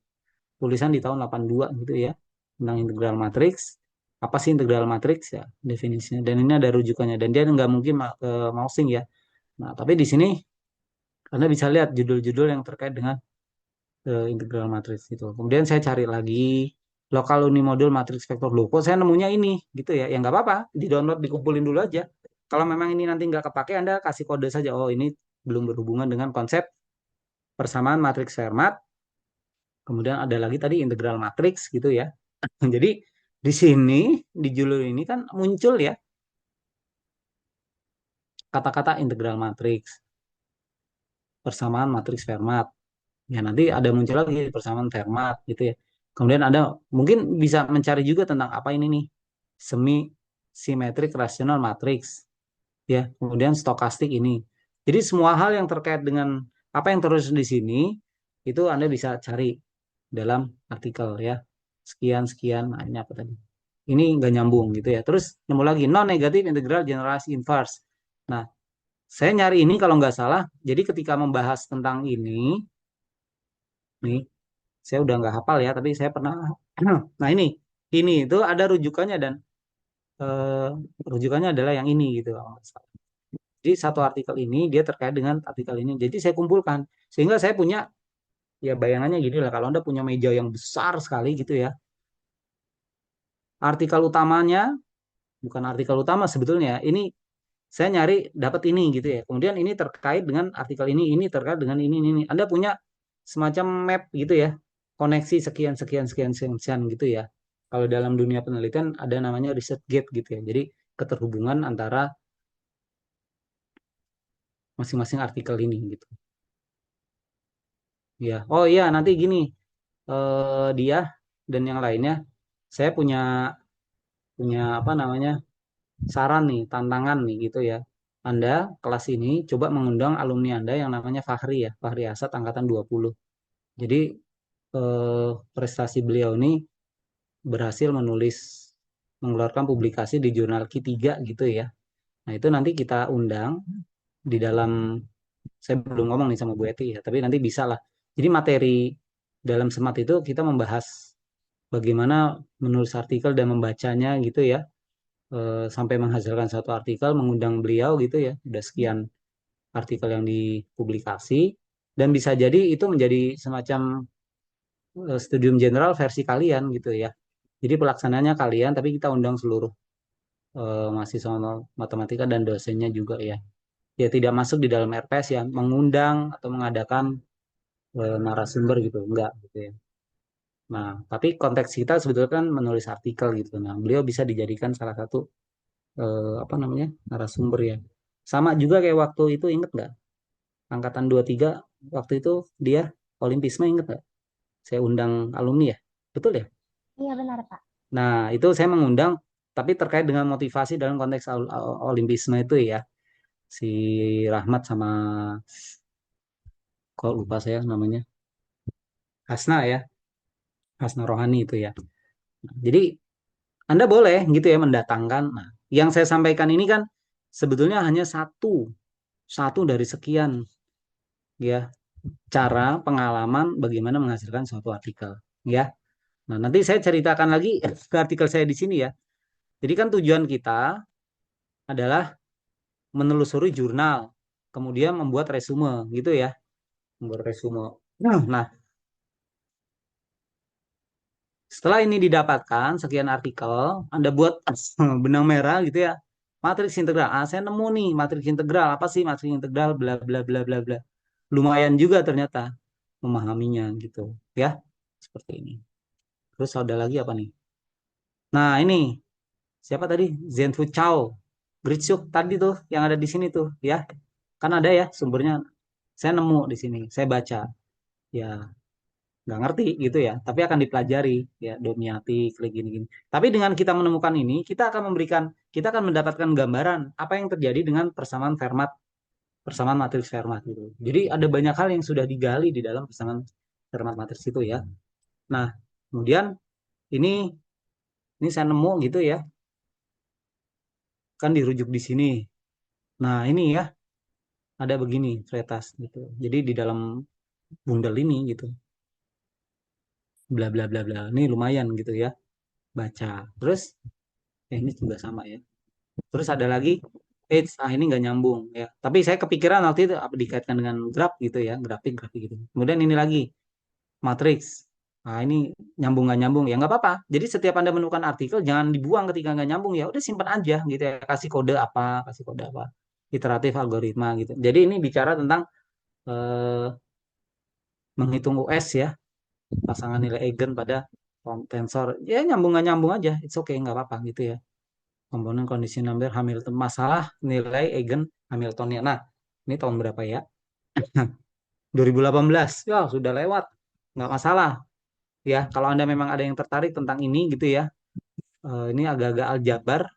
tulisan di tahun 82 gitu ya. Tentang integral matriks. Apa sih integral matriks ya definisinya? Dan ini ada rujukannya dan dia nggak mungkin mousing ya. Nah, tapi di sini Anda bisa lihat judul-judul yang terkait dengan integral matriks gitu. Kemudian saya cari lagi lokal unimodul matriks vektor. Loh, kok saya nemunya ini gitu ya? Ya nggak apa-apa, di-download, dikumpulin dulu aja. Kalau memang ini nanti nggak kepake, Anda kasih kode saja. Oh, ini belum berhubungan dengan konsep persamaan matriks Fermat. Kemudian ada lagi tadi integral matriks gitu ya. Jadi di sini di judul ini kan muncul ya kata-kata integral matriks, persamaan matriks Fermat. Ya nanti ada muncul lagi persamaan Fermat gitu ya. Kemudian ada mungkin bisa mencari juga tentang apa ini nih semi simetrik rasional matriks ya. Kemudian stokastik ini. Jadi semua hal yang terkait dengan apa yang terus di sini itu Anda bisa cari dalam artikel ya. Sekian sekian. Nah, ini apa tadi? Ini nggak nyambung gitu ya. Terus nemu lagi non negatif integral generasi inverse. Nah, saya nyari ini kalau nggak salah. Jadi ketika membahas tentang nih saya udah nggak hafal ya, tapi saya pernah. Nah ini itu ada rujukannya dan eh, rujukannya adalah yang ini gitu. Jadi satu artikel ini dia terkait dengan artikel ini. Jadi saya kumpulkan sehingga saya punya ya bayangannya gini lah. Kalau Anda punya meja yang besar sekali gitu ya, artikel utamanya bukan artikel utama sebetulnya. Ini saya nyari dapat ini gitu ya. Kemudian ini terkait dengan artikel ini terkait dengan ini. Anda punya semacam map gitu ya, koneksi sekian sekian sekian sekian, sekian gitu ya. Kalau dalam dunia penelitian ada namanya research gate gitu ya. Jadi keterhubungan antara masing-masing artikel ini gitu. Ya, oh iya nanti gini dia dan yang lainnya, saya punya punya apa namanya saran nih, tantangan nih gitu ya. Anda kelas ini coba mengundang alumni Anda yang namanya Fahri ya, Fahri Asad angkatan 20. Jadi prestasi beliau ini berhasil mengeluarkan publikasi di jurnal Q3 gitu ya. Nah, itu nanti kita undang di dalam, saya belum ngomong nih sama Bu Eti ya, tapi nanti bisa lah. Jadi materi dalam semat itu kita membahas bagaimana menulis artikel dan membacanya gitu ya, sampai menghasilkan satu artikel, mengundang beliau gitu ya, udah sekian artikel yang dipublikasi, dan bisa jadi itu menjadi semacam studium general versi kalian gitu ya. Jadi pelaksananya kalian, tapi kita undang seluruh mahasiswa matematika dan dosennya juga ya. Ya tidak masuk di dalam RPS ya, mengundang atau mengadakan narasumber gitu, enggak gitu ya. Nah, tapi konteks kita sebetulnya kan menulis artikel gitu. Nah, beliau bisa dijadikan salah satu apa namanya, narasumber ya. Sama juga kayak waktu itu, inget nggak? Angkatan 23 waktu itu dia Olimpisme, inget nggak? Saya undang alumni ya, betul ya? Iya benar, Pak. Nah itu saya mengundang, tapi terkait dengan motivasi dalam konteks Olimpisme itu ya, si Rahmat sama, kok lupa saya namanya, Hasna ya, Hasna Rohani itu ya. Jadi Anda boleh gitu ya mendatangkan. Nah, yang saya sampaikan ini kan sebetulnya hanya satu dari sekian ya cara pengalaman bagaimana menghasilkan suatu artikel ya. Nah, nanti saya ceritakan lagi ke artikel saya di sini ya. Jadi kan tujuan kita adalah menelusuri jurnal, kemudian membuat resume gitu ya, membuat resume. Nah, setelah ini didapatkan sekian artikel, Anda buat benang merah gitu ya. Matriks integral. Ah, saya nemu nih matriks integral. Apa sih matriks integral? Bla bla bla bla bla. Lumayan juga ternyata memahaminya gitu ya. Seperti ini. Terus ada lagi apa nih? Nah, ini siapa tadi? Zhenfu Chao. Gritsyuk tadi tuh yang ada di sini tuh ya. Kan ada ya sumbernya. Saya nemu di sini. Saya baca. Ya, nggak ngerti gitu ya, tapi akan dipelajari ya domiotik kayak gini-gini. Tapi dengan kita menemukan ini, kita akan mendapatkan gambaran apa yang terjadi dengan persamaan matriks Fermat gitu. Jadi ada banyak hal yang sudah digali di dalam persamaan Fermat matriks itu ya. Nah, kemudian ini ini saya nemu gitu ya, kan dirujuk di sini. Nah, ini ya ada begini tretas gitu. Jadi di dalam bundel ini gitu, bla bla bla bla. Ini lumayan gitu ya baca. Terus ini juga sama ya. Terus ada lagi, ini nggak nyambung ya. Tapi saya kepikiran waktu itu apa dikaitkan dengan graf gitu ya, grafik gitu. Kemudian ini lagi, matriks. Nah ini nyambung nggak nyambung ya nggak apa-apa. Jadi setiap Anda menemukan artikel jangan dibuang ketika nggak nyambung ya. Udah simpan aja gitu ya. Kasih kode apa, iteratif algoritma gitu. Jadi ini bicara tentang eh, menghitung US ya, pasangan nilai eigen pada tensor. Ya nyambung nggak nyambung aja, it's okay nggak apa-apa gitu ya. Komponen kondisi number Hamilton, masalah nilai eigen Hamiltonnya. Nah, ini tahun berapa ya? 2018. Ya, sudah lewat. Nggak masalah. Ya, kalau Anda memang ada yang tertarik tentang ini gitu ya. Ini agak-agak aljabar.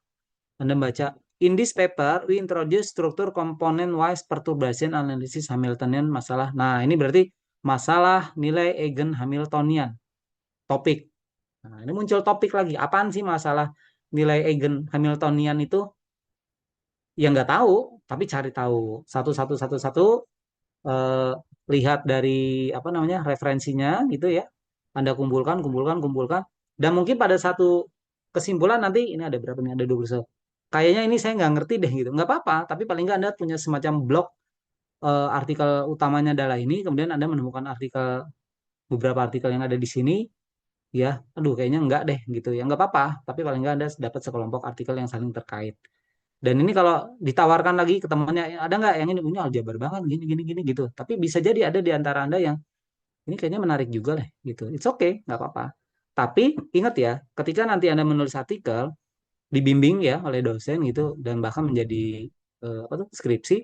Anda baca, in this paper, we introduce structure component wise perturbation analysis Hamiltonian masalah. Nah, ini berarti masalah nilai eigen Hamiltonian. Topik. Nah, ini muncul topik lagi. Apaan sih masalah nilai eigen Hamiltonian itu? Ya nggak tahu, tapi cari tahu satu-satu eh, lihat dari apa namanya referensinya gitu ya. Anda kumpulkan, kumpulkan, kumpulkan, dan mungkin pada satu kesimpulan nanti ini ada berapa nih? Ada 21. Kayaknya ini saya nggak ngerti deh gitu. Nggak apa-apa, tapi paling nggak Anda punya semacam blok artikel utamanya adalah ini, kemudian Anda menemukan beberapa artikel yang ada di sini, ya, aduh kayaknya nggak deh gitu ya. Nggak apa-apa, tapi paling nggak Anda dapat sekelompok artikel yang saling terkait. Dan ini kalau ditawarkan lagi ke temannya, ada nggak yang ini aljabar banget gini gini gini gitu. Tapi bisa jadi ada di antara Anda yang ini kayaknya menarik juga lah gitu. It's okay, nggak apa-apa. Tapi ingat ya, ketika nanti Anda menulis artikel, dibimbing ya oleh dosen gitu dan bahkan menjadi apa tuh skripsi,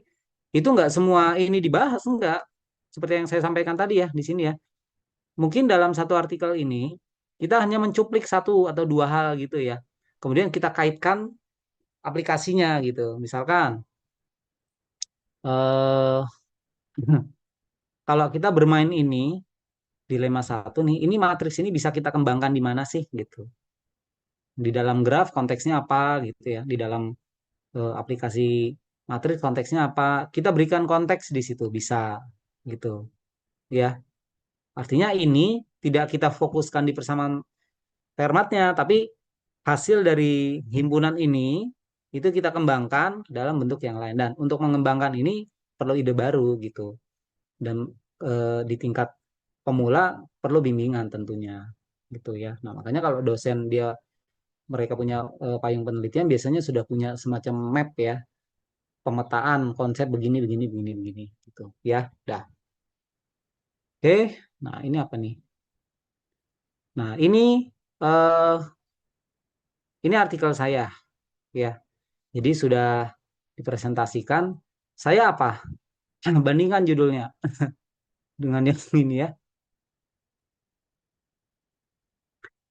itu nggak semua ini dibahas, enggak. Seperti yang saya sampaikan tadi ya di sini ya. Mungkin dalam satu artikel ini kita hanya mencuplik satu atau dua hal gitu ya. Kemudian kita kaitkan aplikasinya gitu. Misalkan eh kalau kita bermain ini dilema satu nih, ini matriks ini bisa kita kembangkan di mana sih gitu. Di dalam graf konteksnya apa gitu ya. Di dalam aplikasi matriks konteksnya apa? Kita berikan konteks di situ bisa gitu ya. Artinya ini tidak kita fokuskan di persamaan Fermatnya, tapi hasil dari himpunan ini itu kita kembangkan dalam bentuk yang lain. Dan untuk mengembangkan ini perlu ide baru gitu. Dan di tingkat pemula perlu bimbingan tentunya gitu ya. Nah, makanya kalau dosen mereka punya payung penelitian biasanya sudah punya semacam map ya, pemetaan konsep begini begini begini begini gitu ya. Dah. Oke. Nah, ini apa nih? Nah, eh ini artikel saya ya. Jadi sudah dipresentasikan, saya apa? Bandingkan judulnya dengan yang ini ya.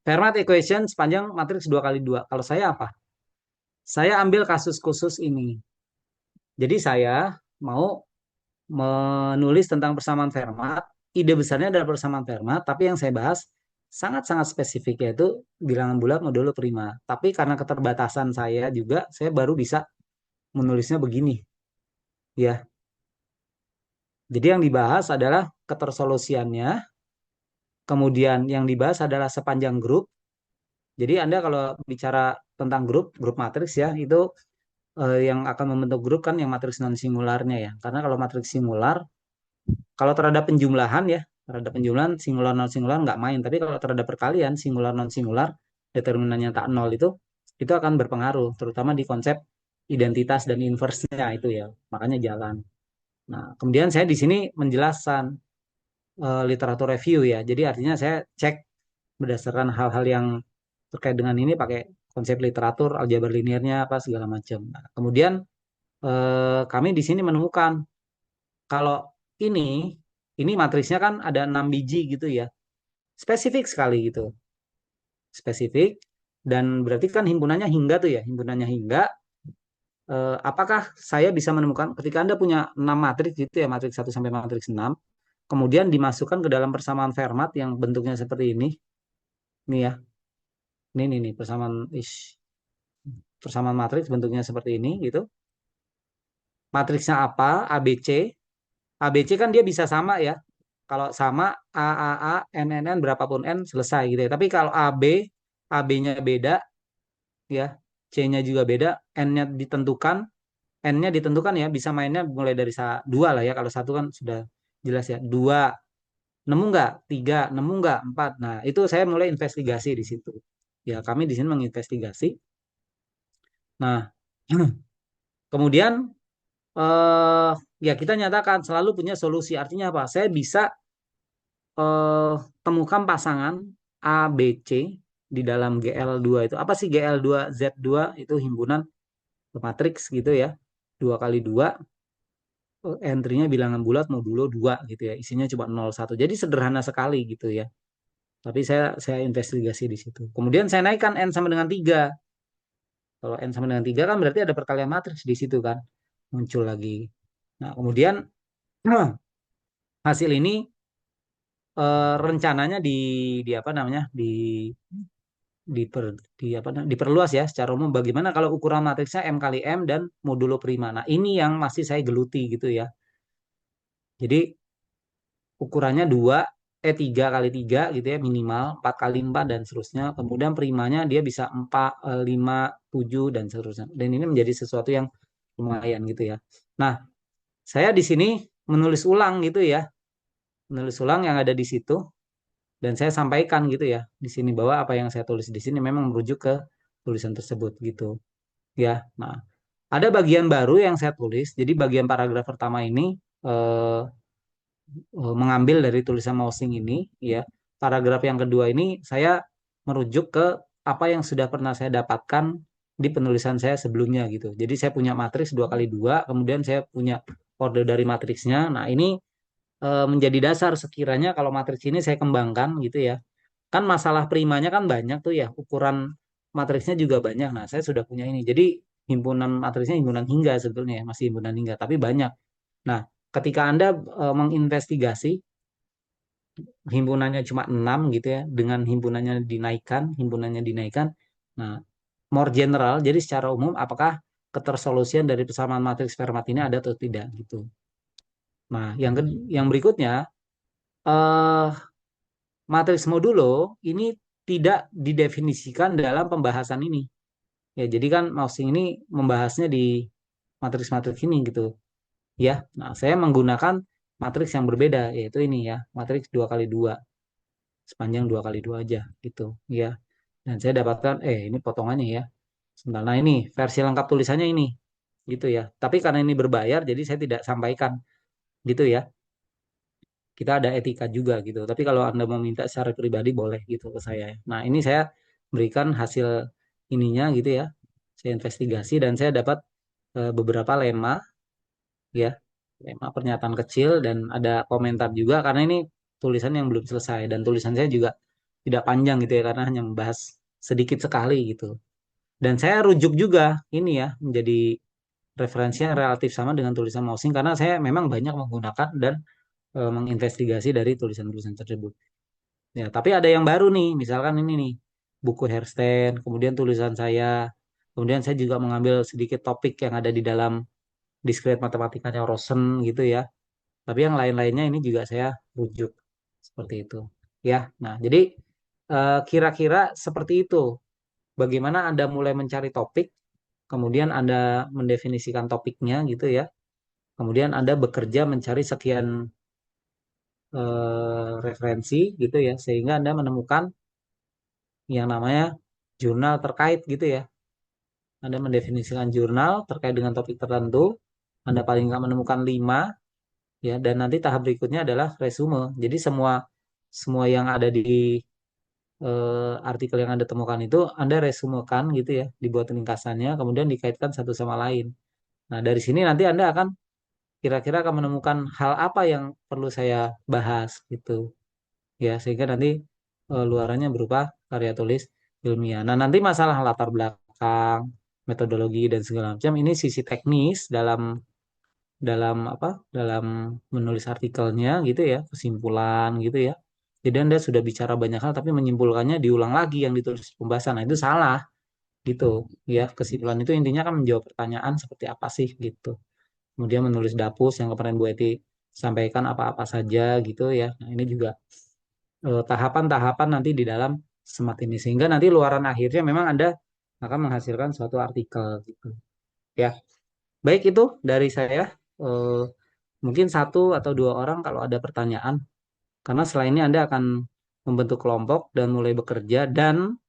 Fermat equation sepanjang matriks 2 kali 2. Kalau saya apa? Saya ambil kasus khusus ini. Jadi saya mau menulis tentang persamaan Fermat. Ide besarnya adalah persamaan Fermat, tapi yang saya bahas sangat-sangat spesifik yaitu bilangan bulat modulo prima. Tapi karena keterbatasan saya juga, saya baru bisa menulisnya begini. Ya, jadi yang dibahas adalah ketersolusiannya, kemudian yang dibahas adalah sepanjang grup. Jadi Anda kalau bicara tentang grup matriks ya, itu yang akan membentuk grup kan yang matriks non singularnya ya. Karena kalau matriks singular, kalau terhadap penjumlahan ya, terhadap penjumlahan singular non singular nggak main. Tapi kalau terhadap perkalian singular non singular, determinannya tak nol itu akan berpengaruh, terutama di konsep identitas dan inverse-nya itu ya. Makanya jalan. Nah, kemudian saya di sini menjelaskan literatur review ya. Jadi artinya saya cek berdasarkan hal-hal yang terkait dengan ini pakai konsep literatur, aljabar linearnya apa segala macam. Nah, kemudian kami di sini menemukan kalau ini ini matriksnya kan ada 6 biji gitu ya. Spesifik sekali gitu. Spesifik dan berarti kan himpunannya hingga tuh ya, himpunannya hingga apakah saya bisa menemukan ketika Anda punya 6 matriks gitu ya, matriks 1 sampai matriks 6, kemudian dimasukkan ke dalam persamaan Fermat yang bentuknya seperti ini. Nih ya. Ini persamaan persamaan matriks bentuknya seperti ini gitu. Matriksnya apa? ABC. ABC kan dia bisa sama ya. Kalau sama A, N berapapun N selesai gitu ya. Tapi kalau AB-nya beda ya, C-nya juga beda, N-nya ditentukan, N-nya ditentukan ya, bisa mainnya mulai dari dua lah ya. Kalau satu kan sudah jelas ya. Dua, nemu nggak? Tiga, nemu nggak? Empat. Nah, itu saya mulai investigasi di situ. Ya, kami di sini menginvestigasi. Nah, kemudian eh ya kita nyatakan selalu punya solusi. Artinya apa? Saya bisa eh, temukan pasangan A, B, C di dalam GL2 itu. Apa sih GL2, Z2 itu himpunan matriks gitu ya. 2 kali 2, entry-nya bilangan bulat modulo 2 gitu ya. Isinya cuma 0, 1. Jadi sederhana sekali gitu ya. Tapi saya investigasi di situ. Kemudian saya naikkan N sama dengan 3. Kalau N sama dengan 3 kan berarti ada perkalian matriks di situ kan. Muncul lagi. Nah, kemudian hasil ini rencananya di apa namanya diper, diperluas ya secara umum bagaimana kalau ukuran matriksnya M kali M dan modulo prima. Nah, ini yang masih saya geluti gitu ya. Jadi ukurannya 3 kali 3 gitu ya minimal, 4 kali 4 dan seterusnya. Kemudian primanya dia bisa 4, 5, 7 dan seterusnya. Dan ini menjadi sesuatu yang lumayan gitu ya. Nah, saya di sini menulis ulang gitu ya. Menulis ulang yang ada di situ dan saya sampaikan gitu ya di sini bahwa apa yang saya tulis di sini memang merujuk ke tulisan tersebut gitu ya. Nah, ada bagian baru yang saya tulis. Jadi bagian paragraf pertama ini eh, mengambil dari tulisan Mosing ini ya. Paragraf yang kedua ini saya merujuk ke apa yang sudah pernah saya dapatkan di penulisan saya sebelumnya gitu. Jadi saya punya matriks 2 kali 2, kemudian saya punya order dari matriksnya. Nah, ini menjadi dasar sekiranya kalau matriks ini saya kembangkan gitu ya. Kan masalah primanya kan banyak tuh ya, ukuran matriksnya juga banyak. Nah, saya sudah punya ini. Jadi himpunan matriksnya himpunan hingga sebetulnya ya, masih himpunan hingga, tapi banyak. Nah, ketika Anda menginvestigasi himpunannya cuma 6 gitu ya, dengan himpunannya dinaikkan. Nah, more general, jadi secara umum apakah ketersolusian dari persamaan matriks Fermat ini ada atau tidak gitu. Nah, yang berikutnya eh matriks modulo ini tidak didefinisikan dalam pembahasan ini. Ya, jadi kan Mausing ini membahasnya di matriks-matriks ini gitu. Ya, nah saya menggunakan matriks yang berbeda, yaitu ini ya, matriks 2 kali 2, sepanjang 2 kali 2 aja gitu. Ya, dan saya dapatkan, ini potongannya ya. Sebentar, nah ini versi lengkap tulisannya ini, gitu ya. Tapi karena ini berbayar, jadi saya tidak sampaikan, gitu ya. Kita ada etika juga gitu. Tapi kalau Anda mau minta secara pribadi boleh gitu ke saya. Nah, ini saya berikan hasil ininya gitu ya. saya investigasi dan saya dapat beberapa lemma ya, lemma pernyataan kecil dan ada komentar juga karena ini tulisan yang belum selesai dan tulisan saya juga tidak panjang gitu ya karena hanya membahas sedikit sekali gitu. Dan saya rujuk juga ini ya menjadi referensi yang relatif sama dengan tulisan Mosing karena saya memang banyak menggunakan dan menginvestigasi dari tulisan-tulisan tersebut. Ya, tapi ada yang baru nih, misalkan ini nih, buku Hersten, kemudian tulisan saya, kemudian saya juga mengambil sedikit topik yang ada di dalam Discrete Matematikanya Rosen gitu ya. Tapi yang lain-lainnya ini juga saya rujuk seperti itu. Ya, nah jadi kira-kira seperti itu. Bagaimana Anda mulai mencari topik, kemudian Anda mendefinisikan topiknya gitu ya. Kemudian Anda bekerja mencari sekian referensi gitu ya, sehingga Anda menemukan yang namanya jurnal terkait gitu ya. Anda mendefinisikan jurnal terkait dengan topik tertentu, Anda paling nggak menemukan 5 ya, dan nanti tahap berikutnya adalah resume. Jadi semua semua yang ada di artikel yang Anda temukan itu Anda resumekan gitu ya, dibuat ringkasannya, kemudian dikaitkan satu sama lain. Nah, dari sini nanti Anda akan kira-kira akan menemukan hal apa yang perlu saya bahas gitu ya, sehingga nanti luarannya berupa karya tulis ilmiah. Nah, nanti masalah latar belakang, metodologi dan segala macam ini sisi teknis dalam dalam apa? Dalam menulis artikelnya gitu ya, kesimpulan gitu ya. Jadi Anda sudah bicara banyak hal tapi menyimpulkannya diulang lagi yang ditulis pembahasan. Nah, itu salah gitu ya. Kesimpulan itu intinya kan menjawab pertanyaan seperti apa sih gitu. Kemudian menulis dapus yang kemarin Bu Eti sampaikan apa-apa saja gitu ya. Nah, ini juga tahapan-tahapan nanti di dalam SMART ini sehingga nanti luaran akhirnya memang Anda akan menghasilkan suatu artikel gitu ya. Baik itu dari saya. Eh, Mungkin satu atau dua orang kalau ada pertanyaan karena selain ini Anda akan membentuk kelompok dan mulai bekerja dan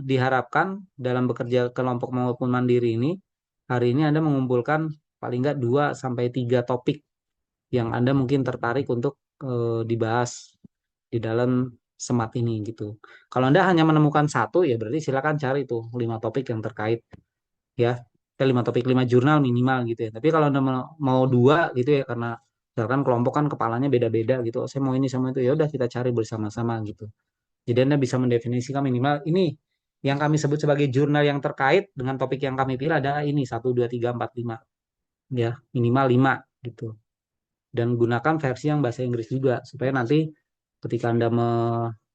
diharapkan dalam bekerja kelompok maupun mandiri ini hari ini Anda mengumpulkan paling nggak 2 sampai 3 topik yang Anda mungkin tertarik untuk dibahas di dalam SMART ini gitu. Kalau Anda hanya menemukan satu ya berarti silakan cari tuh 5 topik yang terkait ya. 5 topik 5 jurnal minimal gitu ya. Tapi kalau Anda mau 2 gitu ya karena misalkan kelompok kan kepalanya beda-beda gitu. Oh, saya mau ini sama itu ya udah kita cari bersama-sama gitu. Jadi Anda bisa mendefinisikan minimal ini yang kami sebut sebagai jurnal yang terkait dengan topik yang kami pilih adalah ini 1, 2, 3, 4, 5 ya minimal 5 gitu. Dan gunakan versi yang bahasa Inggris juga supaya nanti ketika Anda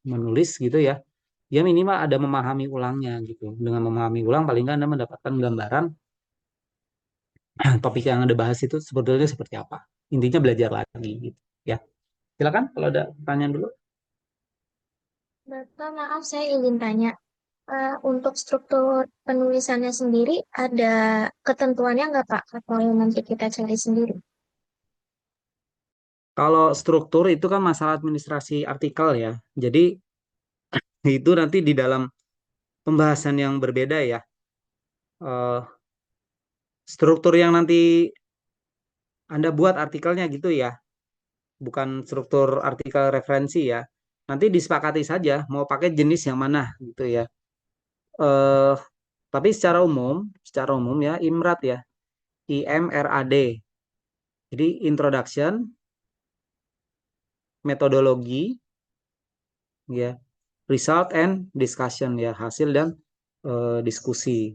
menulis gitu ya, ya minimal ada memahami ulangnya gitu. Dengan memahami ulang paling nggak Anda mendapatkan gambaran topik yang Anda bahas itu sebetulnya seperti apa. Intinya belajar lagi gitu ya. Silakan kalau ada pertanyaan dulu. Bapak, maaf saya ingin tanya, untuk struktur penulisannya sendiri ada ketentuannya nggak Pak? Atau nanti kita cari sendiri? Kalau struktur itu kan masalah administrasi artikel ya. Jadi itu nanti di dalam pembahasan yang berbeda ya. Eh, Struktur yang nanti Anda buat artikelnya gitu ya, bukan struktur artikel referensi ya. Nanti disepakati saja mau pakai jenis yang mana gitu ya. Eh, tapi secara umum ya IMRAD ya, IMRAD. Jadi introduction, metodologi, ya, result and discussion ya, hasil dan diskusi.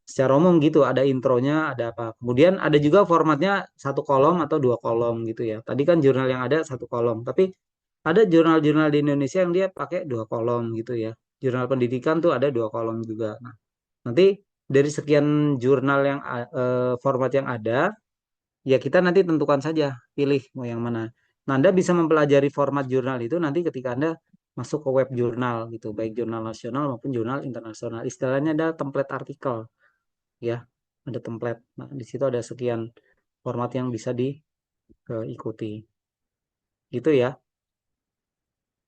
Secara umum gitu, ada intronya, ada apa. Kemudian ada juga formatnya satu kolom atau dua kolom gitu ya. Tadi kan jurnal yang ada satu kolom, tapi ada jurnal-jurnal di Indonesia yang dia pakai dua kolom gitu ya. Jurnal pendidikan tuh ada dua kolom juga. Nah, nanti dari sekian jurnal yang format yang ada, ya kita nanti tentukan saja, pilih mau yang mana. Nah, Anda bisa mempelajari format jurnal itu nanti ketika Anda masuk ke web jurnal gitu, baik jurnal nasional maupun jurnal internasional. Istilahnya ada template artikel ya, ada template. Nah, di situ ada sekian format yang bisa diikuti. Gitu ya.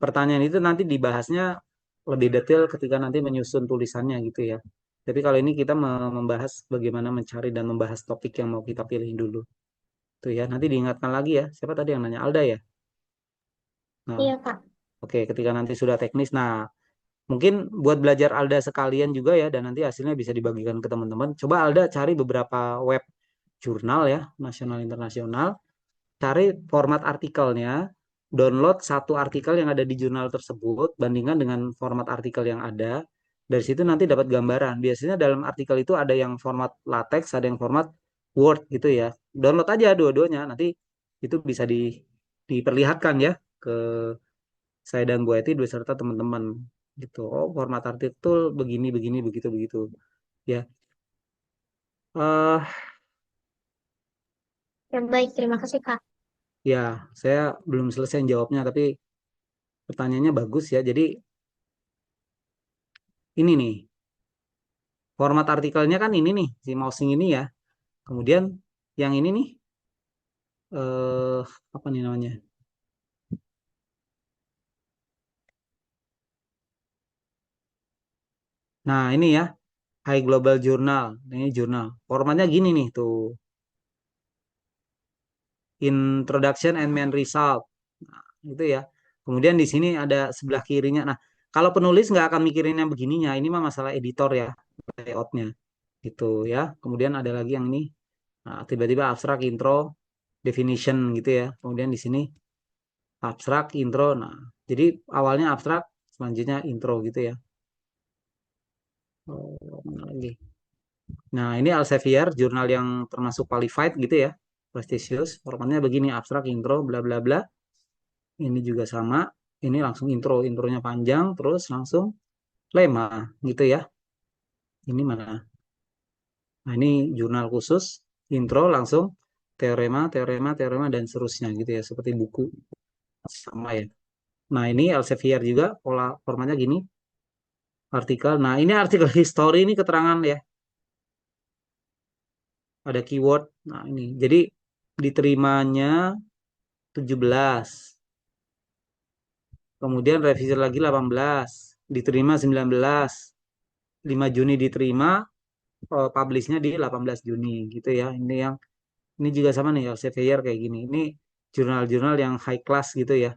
Pertanyaan itu nanti dibahasnya lebih detail ketika nanti menyusun tulisannya gitu ya. Tapi kalau ini kita membahas bagaimana mencari dan membahas topik yang mau kita pilih dulu. Tuh ya, nanti diingatkan lagi ya. Siapa tadi yang nanya? Alda ya? Nah, Iya Pak. oke, ketika nanti sudah teknis. Nah, Mungkin buat belajar Alda sekalian juga ya, dan nanti hasilnya bisa dibagikan ke teman-teman. Coba Alda cari beberapa web jurnal ya, nasional internasional, cari format artikelnya, download satu artikel yang ada di jurnal tersebut, bandingkan dengan format artikel yang ada. Dari situ nanti dapat gambaran. Biasanya dalam artikel itu ada yang format latex, ada yang format Word gitu ya. Download aja dua-duanya, nanti itu bisa diperlihatkan ya ke saya dan Bu Eti beserta teman-teman gitu. Oh, format artikel begini, begini, begitu, begitu. Ya, eh Ya, baik, terima kasih, Kak. ya, saya belum selesai jawabnya, tapi pertanyaannya bagus ya. Jadi ini nih, format artikelnya kan ini nih, si mousing ini ya. Kemudian yang ini nih, eh apa nih namanya? Nah, ini ya, High Global Journal. Ini jurnal. Formatnya gini nih tuh, Introduction and Main Result. Nah, itu ya. Kemudian di sini ada sebelah kirinya. Nah, kalau penulis nggak akan mikirin yang begininya. Ini mah masalah editor ya, layoutnya. Gitu ya. Kemudian ada lagi yang ini. Nah, tiba-tiba abstrak intro definition gitu ya. Kemudian di sini abstrak intro. Nah, jadi awalnya abstrak, selanjutnya intro gitu ya. Oh, mana lagi? Nah, ini Elsevier, jurnal yang termasuk qualified gitu ya. Prestisius. Formatnya begini, abstrak intro, bla bla bla. Ini juga sama. Ini langsung intro, intronya panjang, terus langsung lema gitu ya. Ini mana? Nah, ini jurnal khusus, intro langsung teorema, teorema, teorema, dan seterusnya gitu ya. Seperti buku sama ya. Nah, ini Elsevier juga, pola formatnya gini, artikel. Nah, ini artikel history ini keterangan ya, ada keyword. Nah, ini. Jadi diterimanya 17. Kemudian revisi lagi 18. Diterima 19. 5 Juni diterima, publishnya di 18 Juni gitu ya. Ini juga sama nih Elsevier kayak gini. Ini jurnal-jurnal yang high class gitu ya.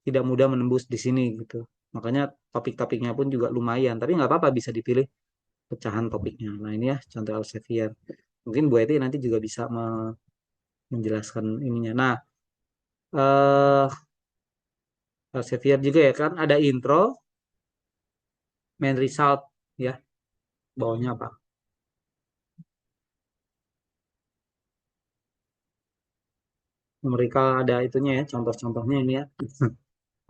Tidak mudah menembus di sini gitu. Makanya topik-topiknya pun juga lumayan. Tapi nggak apa-apa bisa dipilih pecahan topiknya. Nah ini ya contoh Elsevier. Mungkin Bu Eti nanti juga bisa menjelaskan ininya. Nah, eh Elsevier juga ya kan ada intro, main result ya. Bawahnya apa? Mereka ada itunya ya, contoh-contohnya ini ya.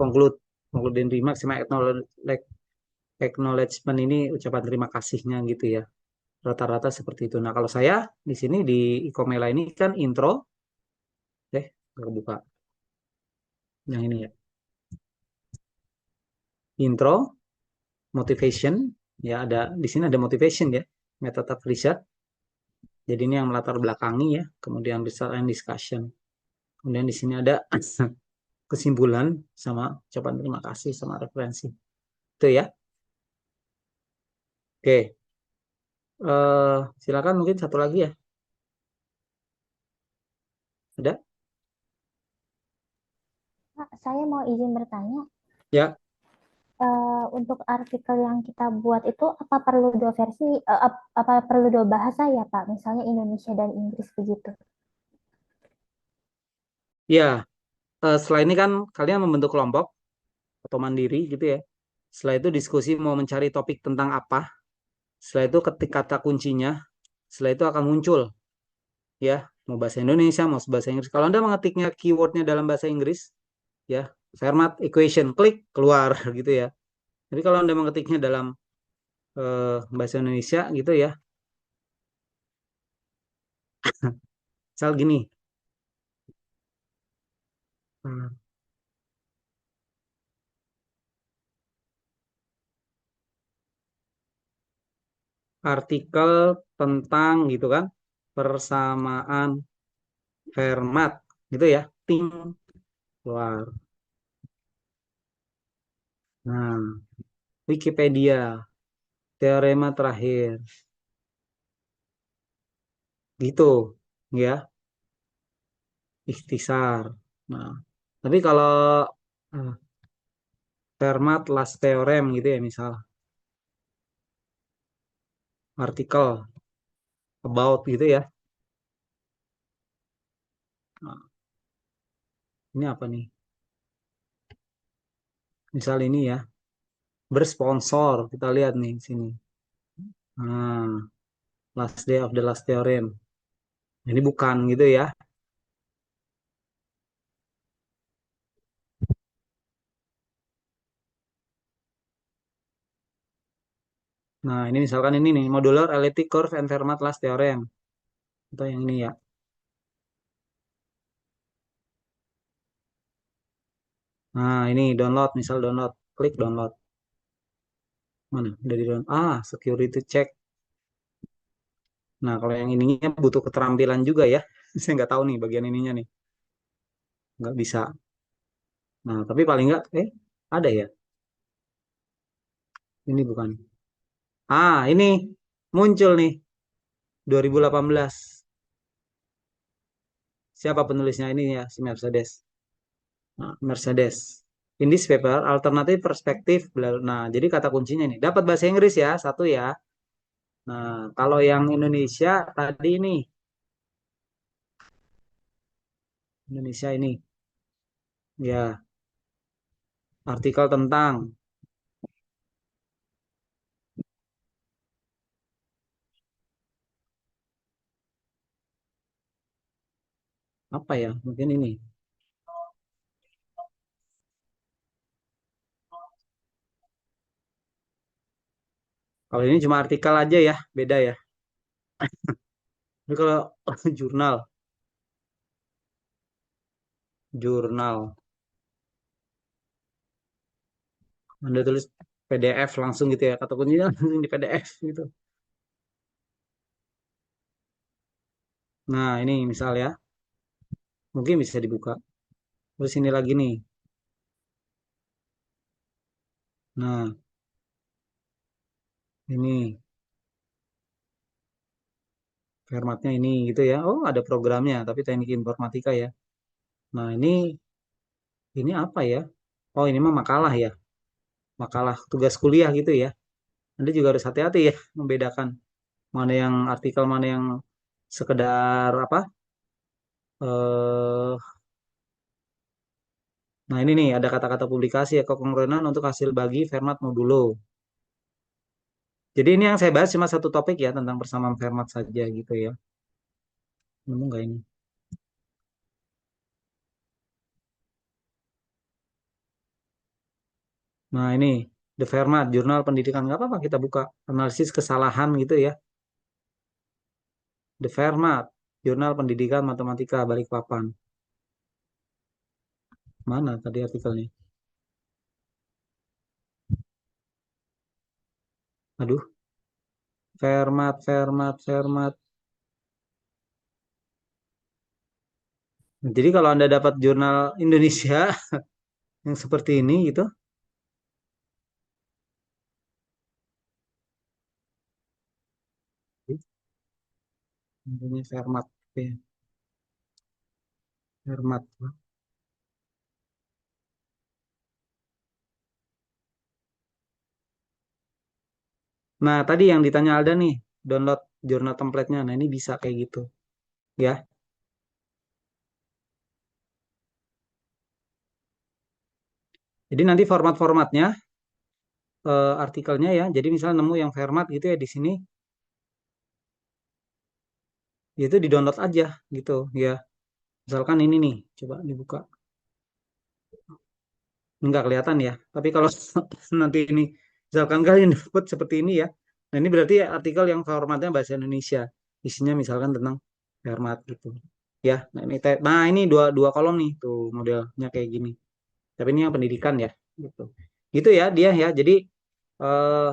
Conclude, conclude and remarks sama acknowledgement ini ucapan terima kasihnya gitu ya. Rata-rata seperti itu. Nah, kalau saya di sini di Icomela ini kan intro, buka yang ini ya. Intro, motivation, ya ada di sini ada motivation ya, method of research. Jadi ini yang melatar belakangi ya, kemudian result and discussion. Kemudian di sini ada kesimpulan sama ucapan terima kasih sama referensi. Itu ya. Oke. Silakan mungkin satu lagi ya. Ada? Kak, saya mau izin bertanya, Ya. untuk artikel yang kita buat itu apa perlu dua versi, apa perlu dua bahasa ya Pak? Misalnya Indonesia dan Inggris begitu. Ya, setelah ini kan kalian membentuk kelompok atau mandiri gitu ya. Setelah itu diskusi mau mencari topik tentang apa. Setelah itu ketik kata kuncinya. Setelah itu akan muncul ya, mau bahasa Indonesia, mau bahasa Inggris. Kalau Anda mengetiknya keywordnya dalam bahasa Inggris, ya, Fermat equation, klik keluar gitu ya. Tapi kalau Anda mengetiknya dalam bahasa Indonesia gitu ya, misal gini, artikel tentang gitu kan, persamaan Fermat gitu ya, ting keluar. Nah, Wikipedia, teorema terakhir, gitu ya, ikhtisar. Nah, tapi kalau Fermat last theorem gitu ya misal. Artikel about gitu ya. Nah, ini apa nih? Misal ini ya. Bersponsor. Kita lihat nih di sini. Nah, last day of the last theorem. Ini bukan gitu ya. Nah, ini misalkan ini nih. Modular elliptic curve and Fermat last theorem. Atau yang ini ya. Nah, ini download. Misal download. Klik download. Mana? Dari download. Ah, security check. Nah, kalau yang ininya butuh keterampilan juga ya. Saya nggak tahu nih bagian ininya nih. Nggak bisa. Nah, tapi paling nggak, ada ya. Ini bukan. Ah, ini muncul nih 2018. Siapa penulisnya ini ya, si Mercedes. Nah, Mercedes. In this paper, alternative perspektif. Nah, jadi kata kuncinya ini. Dapat bahasa Inggris ya, satu ya. Nah, kalau yang Indonesia tadi ini. Indonesia ini. Ya, artikel tentang. Apa ya, mungkin ini. Kalau ini cuma artikel aja ya, beda ya. Tapi kalau jurnal. Jurnal. Anda tulis PDF langsung gitu ya. Kata kuncinya langsung di PDF gitu. Nah, ini misal ya. Mungkin bisa dibuka. Terus ini lagi nih. Nah, ini formatnya ini gitu ya. Oh, ada programnya, tapi teknik informatika ya. Nah, ini apa ya? Oh, ini mah makalah ya. Makalah tugas kuliah gitu ya. Anda juga harus hati-hati ya membedakan mana yang artikel, mana yang sekedar apa? Eh, nah, ini nih ada kata-kata publikasi ya kekongruenan untuk hasil bagi format modulo. Jadi ini yang saya bahas cuma satu topik ya tentang persamaan Fermat saja gitu ya. Nemu nggak ini? Nah ini The Fermat, Jurnal Pendidikan nggak apa-apa kita buka analisis kesalahan gitu ya. The Fermat, Jurnal Pendidikan Matematika Balikpapan. Mana tadi artikelnya? Aduh, Fermat, Fermat, Fermat. Jadi kalau Anda dapat jurnal Indonesia yang seperti ini gitu, ini Fermat, ya, Fermat. Nah tadi yang ditanya Alda nih, download jurnal template-nya. Nah ini bisa kayak gitu, ya. Jadi nanti format-formatnya artikelnya ya. Jadi misalnya nemu yang format gitu ya di sini, itu di download aja gitu ya. Misalkan ini nih, coba dibuka. Nggak kelihatan ya. Tapi kalau nanti ini, misalkan kalian dapat seperti ini ya. Nah ini berarti artikel yang formatnya bahasa Indonesia. Isinya misalkan tentang format gitu. Ya, nah ini dua dua kolom nih tuh modelnya kayak gini. Tapi ini yang pendidikan ya, gitu. Gitu ya dia ya. Jadi eh,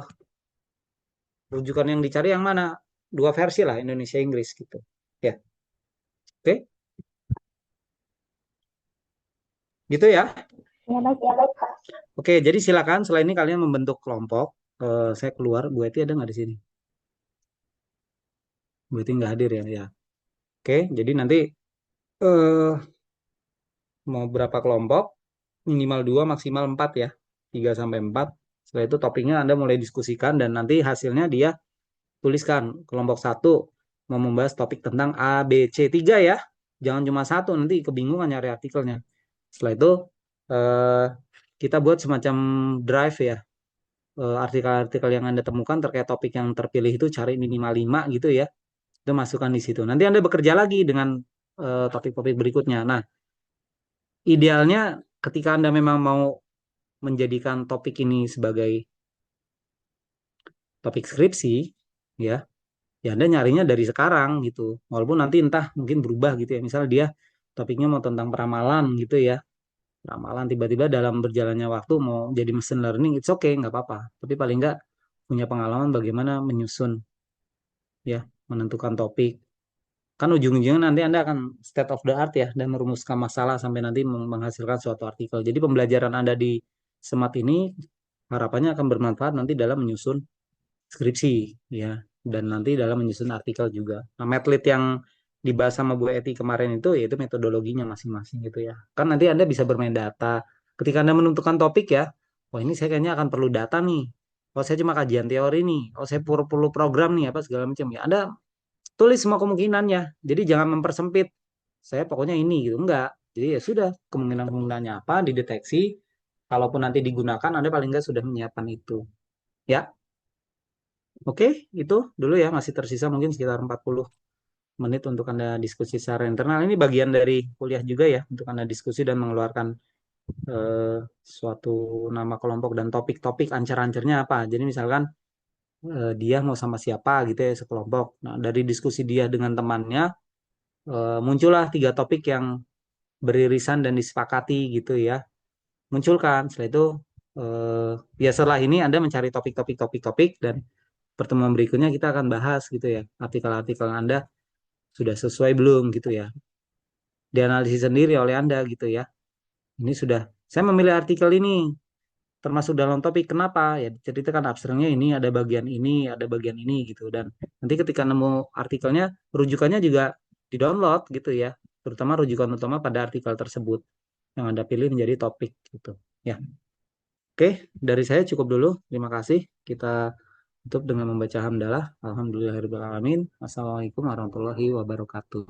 rujukan yang dicari yang mana? Dua versi lah Indonesia Inggris gitu. Ya, oke. Gitu ya. Ya baik, ya baik, Kak. Oke, jadi silakan selain ini kalian membentuk kelompok. Saya keluar, Bu Eti ada nggak di sini? Bu Eti nggak hadir ya, ya. Oke, jadi nanti eh mau berapa kelompok? Minimal dua, maksimal empat ya. 3 sampai 4. Setelah itu topiknya Anda mulai diskusikan dan nanti hasilnya dia tuliskan. Kelompok 1 mau membahas topik tentang A, B, C. 3 ya. Jangan cuma satu, nanti kebingungan nyari artikelnya. Setelah itu eh, kita buat semacam drive ya. Artikel-artikel yang Anda temukan terkait topik yang terpilih itu cari minimal 5 gitu ya. Itu masukkan di situ. Nanti Anda bekerja lagi dengan topik-topik berikutnya. Nah, idealnya ketika Anda memang mau menjadikan topik ini sebagai topik skripsi, ya, ya Anda nyarinya dari sekarang gitu. Walaupun nanti entah mungkin berubah gitu ya. Misal dia topiknya mau tentang peramalan gitu ya. Peramalan tiba-tiba dalam berjalannya waktu mau jadi mesin learning, it's okay, nggak apa-apa. Tapi paling nggak punya pengalaman bagaimana menyusun ya, menentukan topik. Kan ujung-ujungnya nanti Anda akan state of the art ya dan merumuskan masalah sampai nanti menghasilkan suatu artikel. Jadi pembelajaran Anda di SEMAT ini harapannya akan bermanfaat nanti dalam menyusun skripsi ya dan nanti dalam menyusun artikel juga. Nah, Medlit yang dibahas sama Bu Eti kemarin itu yaitu metodologinya masing-masing gitu ya. Kan nanti Anda bisa bermain data. Ketika Anda menentukan topik ya, oh ini saya kayaknya akan perlu data nih. Oh saya cuma kajian teori nih. Oh saya perlu program nih apa segala macam ya. Anda tulis semua kemungkinannya. Jadi jangan mempersempit. Saya pokoknya ini gitu. Enggak. Jadi ya sudah kemungkinan-kemungkinannya apa dideteksi. Kalaupun nanti digunakan, Anda paling enggak sudah menyiapkan itu. Ya, oke, itu dulu ya. Masih tersisa mungkin sekitar 40 menit untuk Anda diskusi secara internal. Ini bagian dari kuliah juga ya, untuk Anda diskusi dan mengeluarkan eh, suatu nama kelompok dan topik-topik ancar-ancarnya apa. Jadi misalkan dia mau sama siapa gitu ya sekelompok. Nah, dari diskusi dia dengan temannya, muncullah 3 topik yang beririsan dan disepakati gitu ya. Munculkan. Setelah itu, eh, ya setelah ini Anda mencari topik-topik dan pertemuan berikutnya kita akan bahas gitu ya. Artikel-artikel Anda sudah sesuai belum gitu ya. Dianalisis sendiri oleh Anda gitu ya. Ini sudah, saya memilih artikel ini termasuk dalam topik kenapa ya diceritakan abstraknya ini ada bagian ini gitu dan nanti ketika nemu artikelnya rujukannya juga di-download gitu ya terutama rujukan utama pada artikel tersebut yang Anda pilih menjadi topik gitu ya. Oke, dari saya cukup dulu, terima kasih. Kita tutup dengan membaca hamdalah. Alhamdulillahirobbilalamin. Assalamualaikum warahmatullahi wabarakatuh.